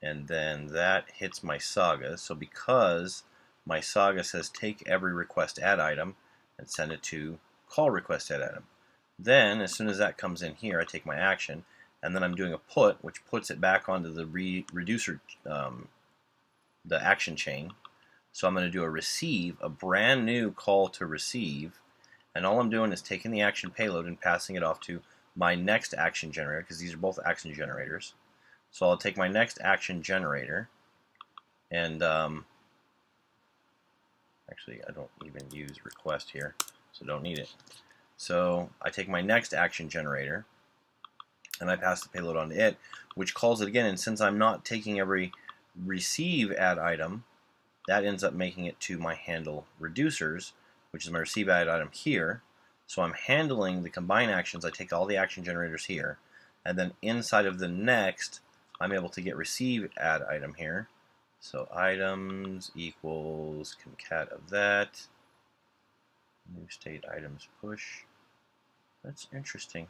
and then that hits my saga. So because my saga says take every request add item and send it to call request add item, then as soon as that comes in here, I take my action, and then I'm doing a put, which puts it back onto the reducer, the action chain. So I'm going to do a receive, a brand new call to receive, and all I'm doing is taking the action payload and passing it off to my next action generator, because these are both action generators. So I'll take my next action generator, and actually I don't even use request here, so don't need it. So I take my next action generator, and I pass the payload on to it, which calls it again, and since I'm not taking every receive add item, that ends up making it to my handle reducers, which is my receive add item here. So I'm handling the combine actions. I take all the action generators here, and then inside of the next, I'm able to get receive add item here. So items equals concat of that. New state items push. That's interesting.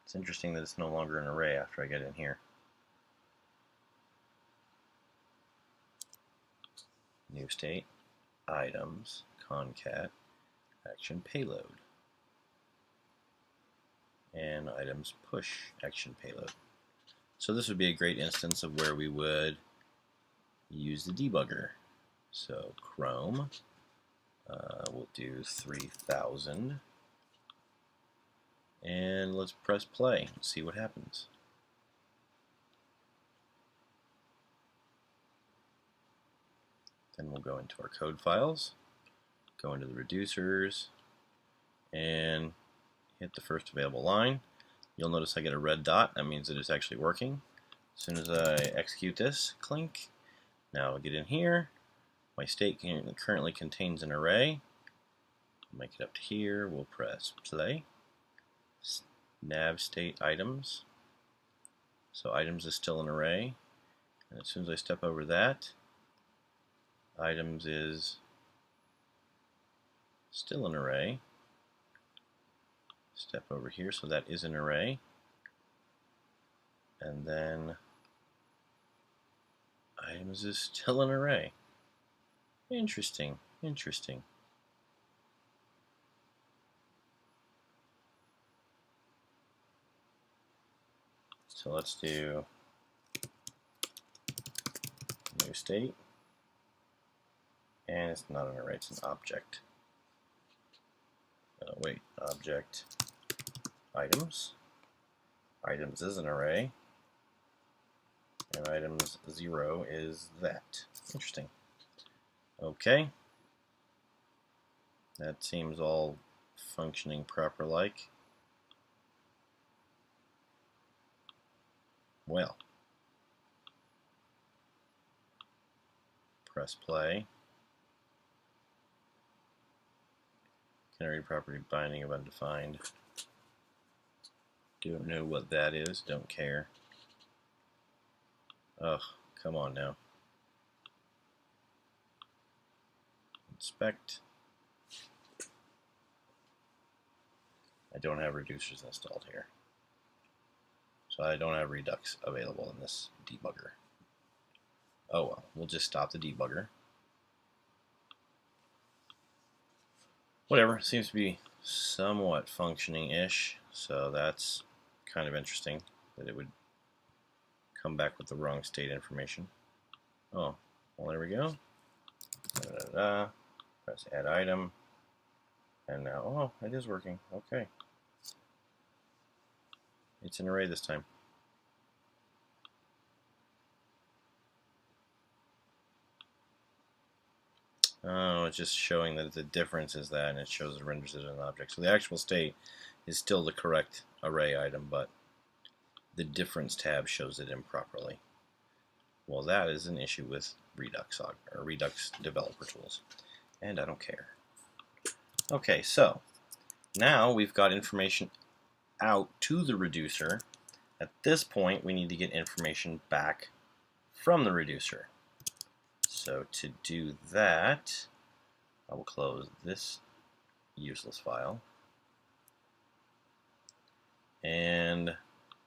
It's interesting that it's no longer an array after I get in here. New state items concat action payload, and items push action payload. So this would be a great instance of where we would use the debugger. So Chrome, we'll do 3000, and let's press play and see what happens. Then we'll go into our code files, go into the reducers, and hit the first available line. You'll notice I get a red dot. That means that it's actually working. As soon as I execute this, clink. Now I'll get in here. My state currently contains an array. Make it up to here. We'll press play. Nav state items. So items is still an array. And as soon as I step over that, items is still an array. Step over here, so that is an array. And then items is still an array. Interesting, interesting. So let's do new state. And it's not an array, it's an object. Wait, object items. Items is an array. And items 0 is that. Interesting. Okay. That seems all functioning proper like. Well. Press play. Canary property binding of undefined. Don't know what that is, don't care. Ugh, come on now. Inspect. I don't have reducers installed here. So I don't have Redux available in this debugger. Oh well, we'll just stop the debugger. Whatever, seems to be somewhat functioning-ish, so that's kind of interesting that it would come back with the wrong state information. Oh, well there we go. Press add item, and now, oh, it is working, okay. It's an array this time. Oh, it's just showing that the difference is that, and it shows it renders it as an object. So the actual state is still the correct array item, but the difference tab shows it improperly. Well, that is an issue with redux-saga or Redux developer tools, and I don't care. Okay, so now we've got information out to the reducer. At this point, we need to get information back from the reducer. So to do that, I will close this useless file. And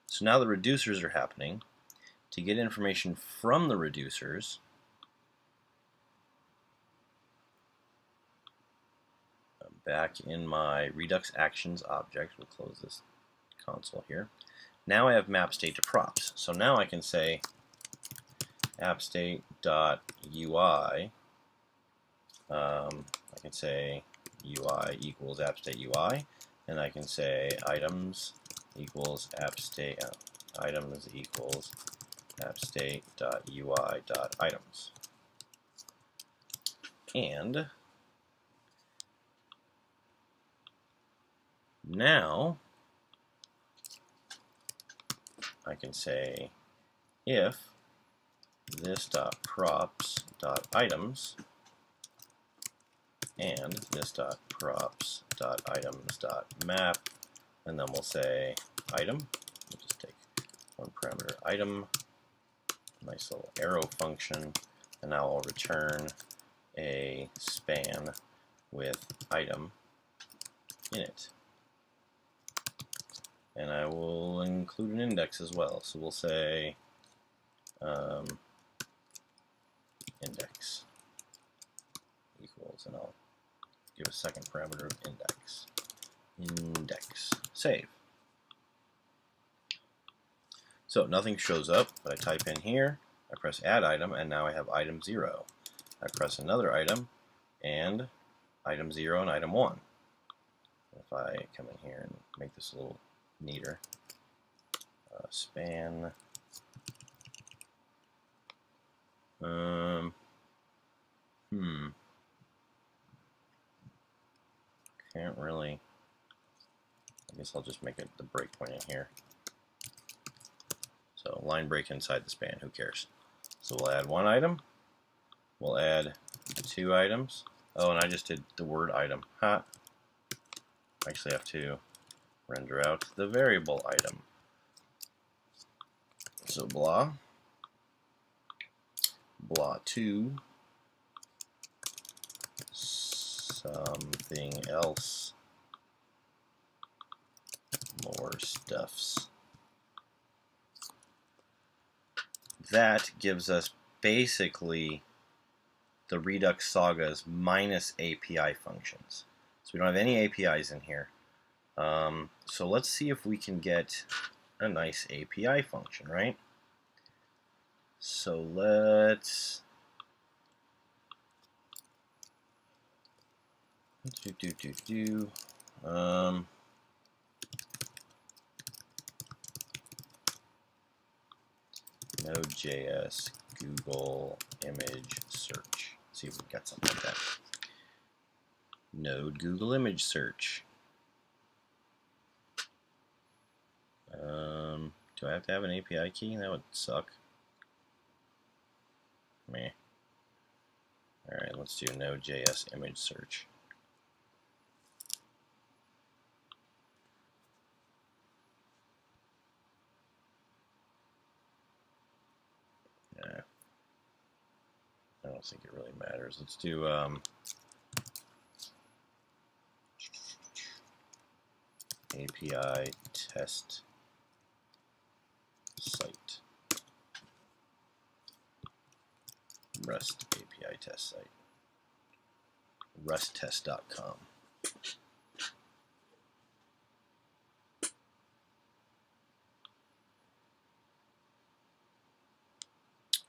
so now the reducers are happening. To get information from the reducers, I'm back in my Redux actions object. We'll close this console here. Now I have map state to props. So now I can say appstate.ui. I can say UI equals appstate UI, and I can say items equals appstate items equals appstate.ui.items. And now I can say if this.props.items and this.props.items.map, and then we'll say item. We'll just take one parameter item, nice little arrow function, and now I'll return a span with item in it. And I will include an index as well. So we'll say index equals, and I'll give a second parameter of index. Index. Save. So nothing shows up, but I type in here, I press add item, and now I have item 0. I press another item, and item 0 and item 1. If I come in here and make this a little neater, span, can't really, I guess I'll just make it the breakpoint in here. So line break inside the span, who cares? So we'll add one item, we'll add 2 items. Oh, and I just did the word item. Ha! I actually have to render out the variable item. So blah 2 something else more stuffs. That gives us basically the Redux sagas minus API functions. So we don't have any APIs in here. So let's see if we can get a nice API function, right? So let's node.js Google image search. See if we got something like that. Node Google image search. Do I have to have an API key? That would suck. Meh. Alright, let's do node.js image search. Yeah. I don't think it really matters. Let's do API test site. REST API test site. rusttest.com.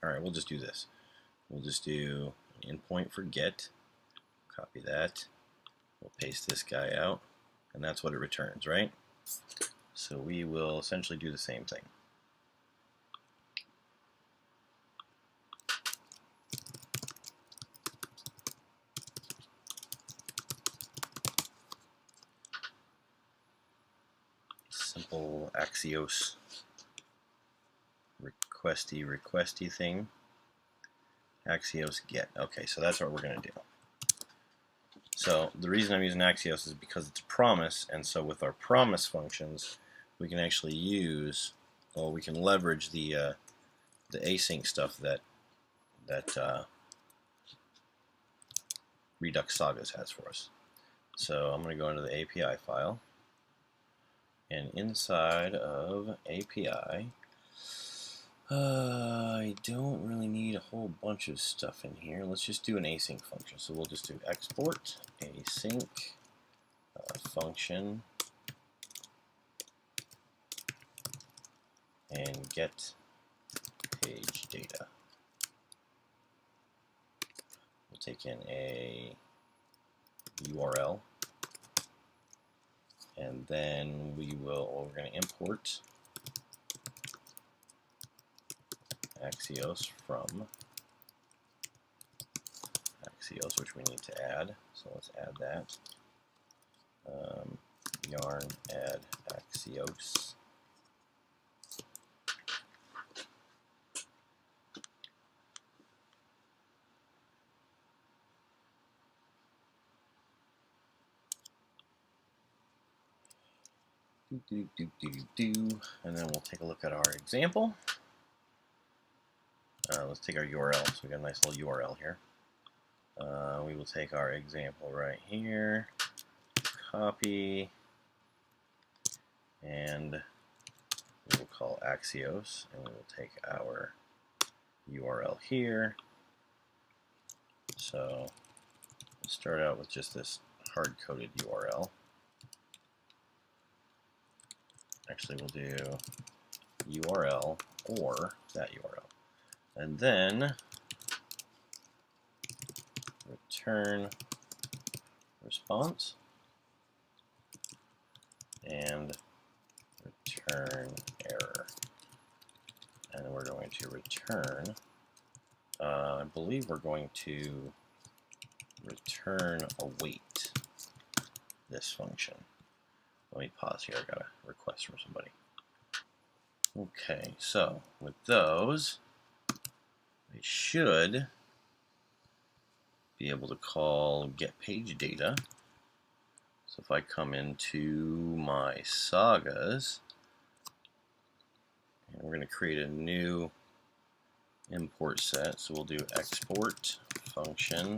Alright, we'll just do this. We'll just do an endpoint for get. Copy that. We'll paste this guy out. And that's what it returns, right? So we will essentially do the same thing. whole Axios requesty thing. Axios get. Okay, so that's what we're going to do. So the reason I'm using Axios is because it's a promise, and so with our promise functions, we can actually use, well, we can leverage the async stuff that redux-sagas has for us. So I'm going to go into the API file, and inside of API, I don't really need a whole bunch of stuff in here. Let's just do an async function. So we'll just do export async function and get page data. We'll take in a URL, and then we're going to import Axios from Axios, which we need to add. So let's add that. Yarn add Axios. And then we'll take a look at our example. Let's take our URL. So we got a nice little URL here. We will take our example right here, copy, and we will call Axios, and we will take our URL here. So we'll start out with just this hard-coded URL. Actually, we'll do URL or that URL. And then return response and return error. And then we're going to return, I believe we're going to return await this function. Let me pause here, I got a request from somebody. Okay, so with those, we should be able to call get page data. So if I come into my sagas, and we're going to create a new import set. So we'll do export function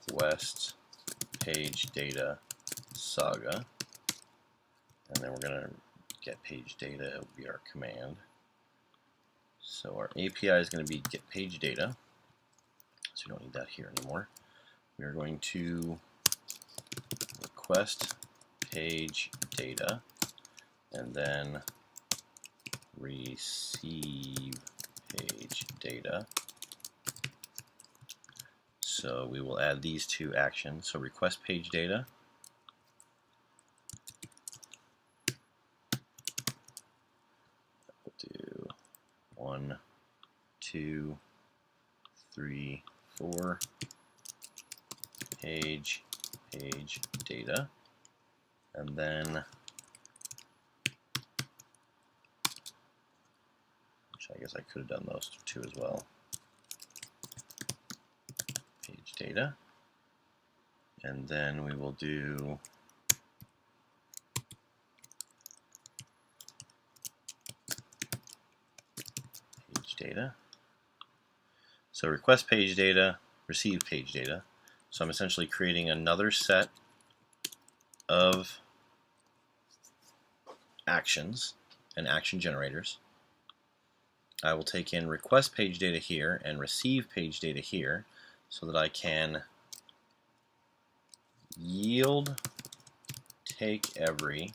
request page data saga, and then we're going to get page data. It will be our command. So our API is going to be get page data. So we don't need that here anymore. We are going to request page data and then receive page data. So we will add these two actions. So request page data. We'll do 1, 2, 3, 4 page data, and then I guess I could have done those two as well. Page data, and then we will do page data. So request page data, receive page data. So I'm essentially creating another set of actions and action generators. I will take in request page data here and receive page data here so that I can yield take every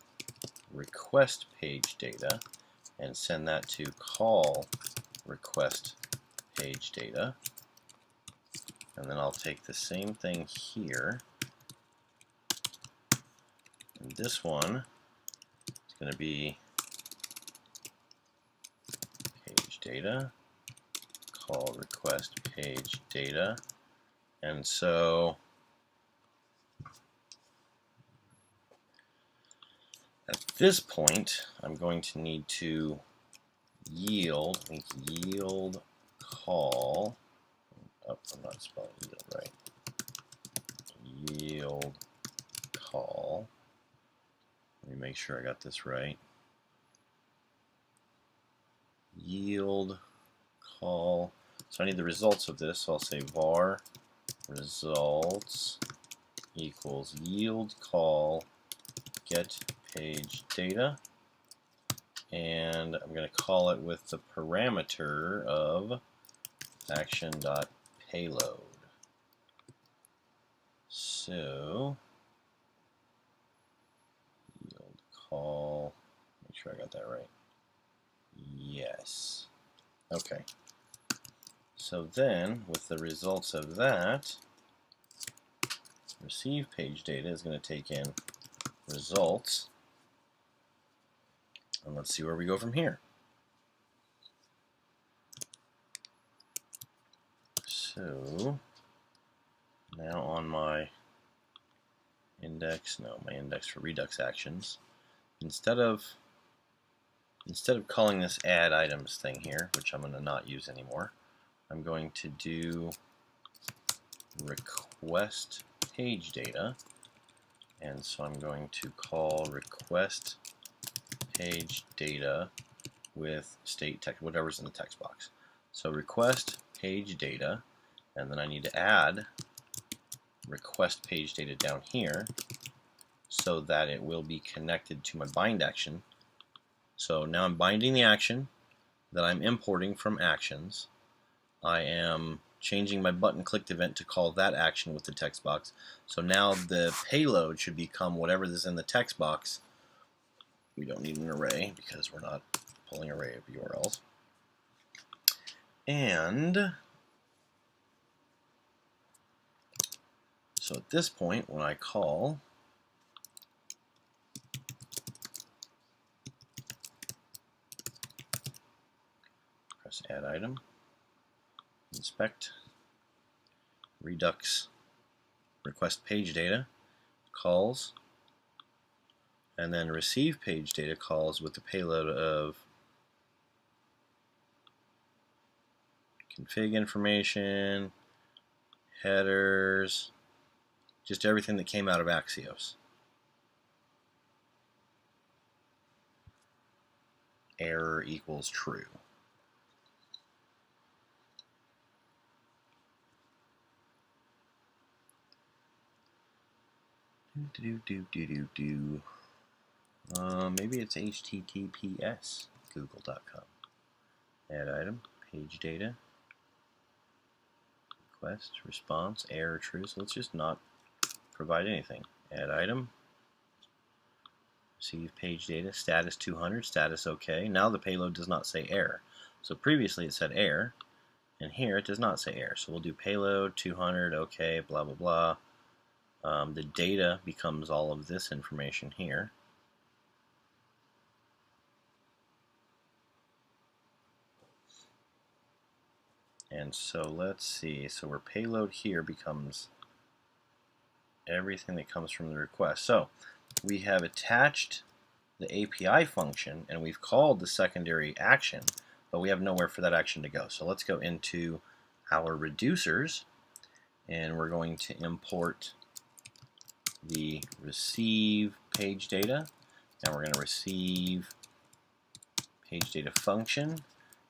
request page data and send that to call request page data. And then I'll take the same thing here. And this one is going to be page data, call request page data. And so At this point, I'm going to need to yield, I think yield call, oh, I'm not spelling yield right, yield call, let me make sure I got this right, yield call, so I need the results of this, so I'll say var results equals yield call get page data, and I'm going to call it with the parameter of action.payload. So yield call, make sure I got that right. Yes. Okay. So then, with the results of that, receive page data is going to take in results, and let's see where we go from here. So now on my index, my index for Redux actions, instead of calling this add items thing here, which I'm going to not use anymore, I'm going to do request page data, and so I'm going to call request page data with state text, whatever's in the text box. So request page data, and then I need to add request page data down here so that it will be connected to my bind action. So now I'm binding the action that I'm importing from actions. I am changing my button clicked event to call that action with the text box. So now the payload should become whatever is in the text box. We don't need an array because we're not pulling array of URLs. And so at this point, when I call press add item, inspect, Redux request page data calls, and then receive page data calls with the payload of config information, headers, just everything that came out of Axios. Error equals true. Maybe it's https google.com. Add item, page data, request, response, error, true. So let's just not provide anything. Add item, receive page data, status 200, status OK. Now the payload does not say error. So previously it said error, and here it does not say error. So we'll do payload 200, OK, blah, blah, blah. The data becomes all of this information here. And so let's see, so our payload here becomes everything that comes from the request. So we have attached the API function and we've called the secondary action, but we have nowhere for that action to go. So let's go into our reducers and we're going to import the receive page data, and we're going to receive page data function.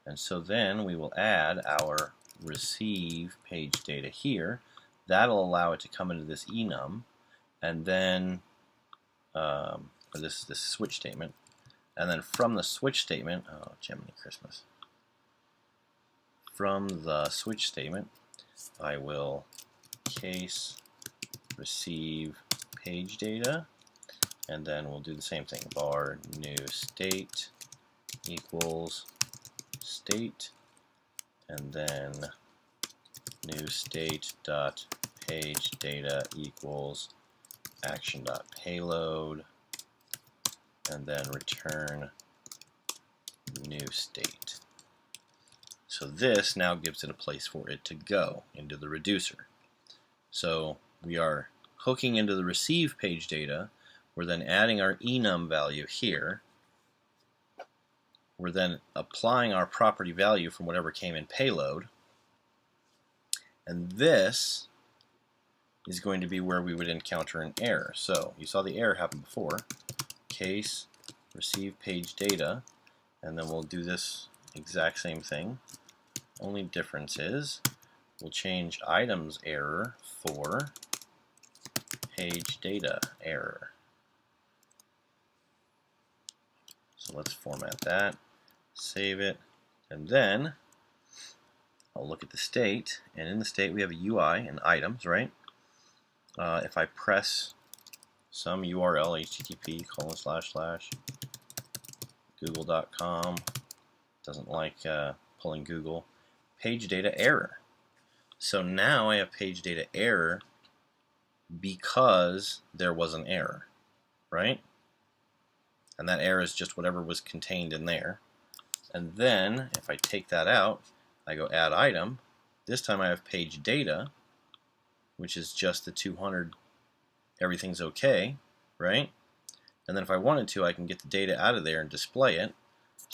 And so then we will add our receive page data here. That'll allow it to come into this enum, and then this switch statement. And then from the switch statement, oh, Gemini Christmas. From the switch statement, I will case receive page data, and then we'll do the same thing. Var new state equals state, and then new state dot page data equals action dot payload, and then return new state. So this now gives it a place for it to go into the reducer. So we are hooking into the receive page data We're then adding our enum value here. We're then applying our property value from whatever came in payload. And this is going to be where we would encounter an error. So you saw the error happen before. Case receive page data, and then we'll do this exact same thing. Only difference is we'll change items error for page data error. So let's format that, save it, and then I'll look at the state, and in the state we have a UI and items, right? If I press some URL, http:// doesn't like pulling Google, page data error. So now I have page data error because there was an error, right? And that error is just whatever was contained in there. And then if I take that out, I go add item. This time I have page data, which is just the 200, everything's okay, right? And then if I wanted to, I can get the data out of there and display it.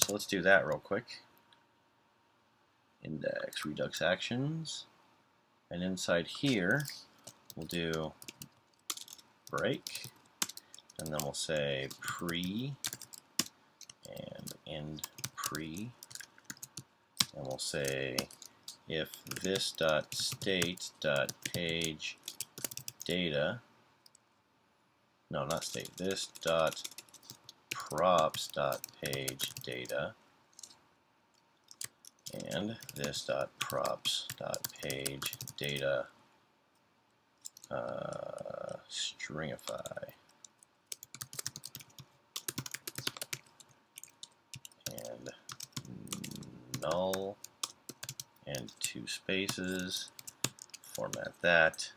So let's do that real quick. Index redux actions, and inside here we'll do break, and then we'll say pre and end pre, and we'll say if this dot state dot page data, no, not state, this dot props dot page data and this dot props dot page data stringify, and null and 2 spaces, format that.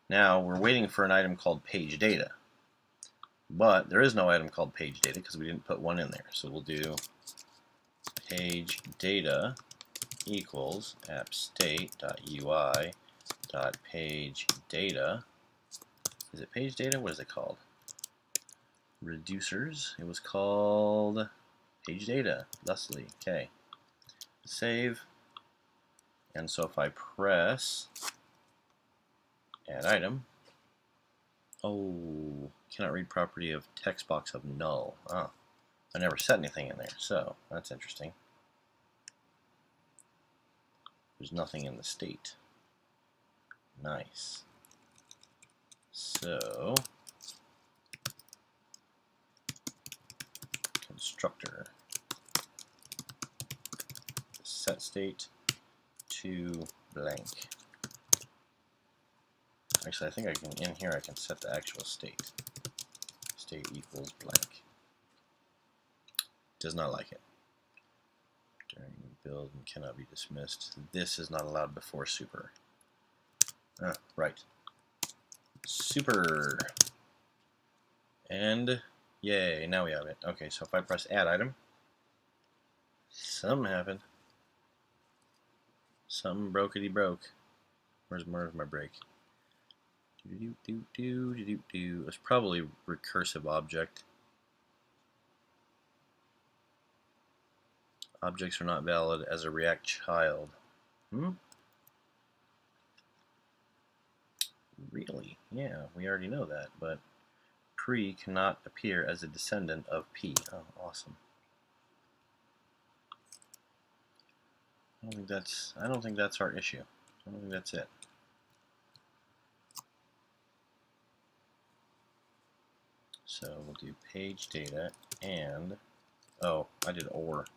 Now we're waiting for an item called page data, but there is no item called page data because we didn't put one in there. So we'll do page data equals appstate.ui.page data. Is it page data? What is it called? Reducers. It was called page data, thusly. Okay. Save. And so if I press add item, oh, cannot read property of text box of null. Oh, I never set anything in there, so that's interesting. There's nothing in the state. Nice. So constructor set state to blank. Actually, I think I can, in here I can set the actual state. State equals blank. Does not like it. During build and cannot be dismissed. This is not allowed before super. Right. Super. And yay, now we have it. Okay, so if I press add item, something happened. Something brokety broke. Where's my break? It's probably recursive object. Objects are not valid as a React child. Really? Yeah, we already know that, but pre cannot appear as a descendant of p. Oh, awesome. I don't think that's our issue. I don't think that's it. So we'll do page data and, oh, I did or.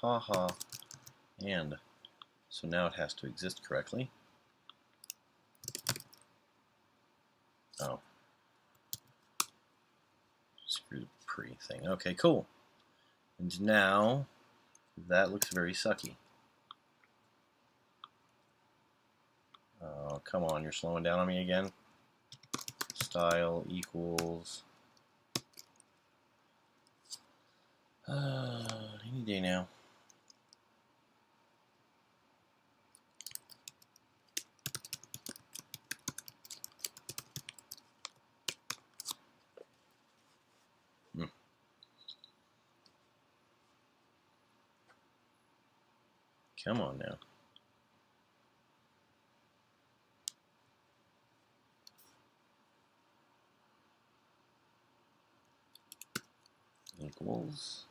Haha. And. So now it has to exist correctly. Oh. Screw the pre thing. Okay, cool. And now that looks very sucky. Oh, come on, you're slowing down on me again. Style equals any day now. Come on now. Equals.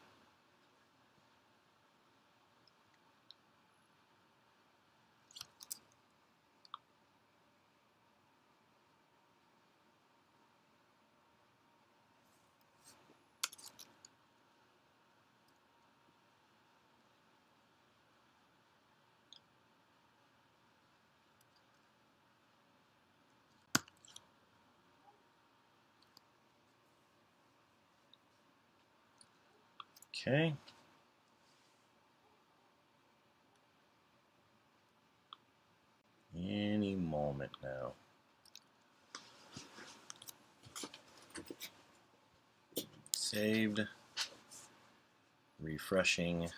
Okay. Any moment now. Saved. Refreshing.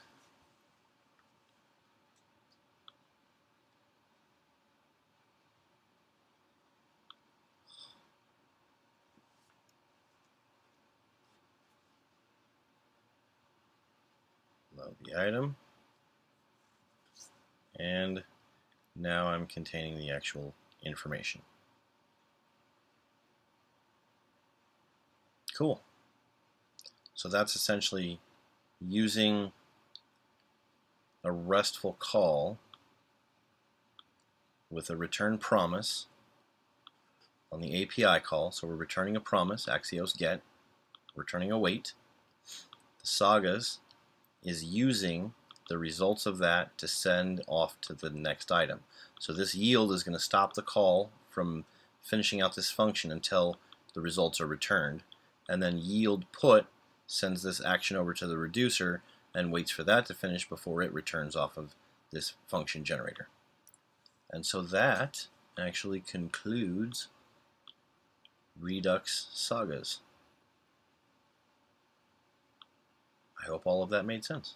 Load the item. And now I'm containing the actual information. Cool. So that's essentially using a RESTful call with a return promise on the API call. So we're returning a promise, Axios get, returning a wait. The sagas is using the results of that to send off to the next item. So this yield is going to stop the call from finishing out this function until the results are returned. And then yield put sends this action over to the reducer and waits for that to finish before it returns off of this function generator. And so that actually concludes Redux sagas. I hope all of that made sense.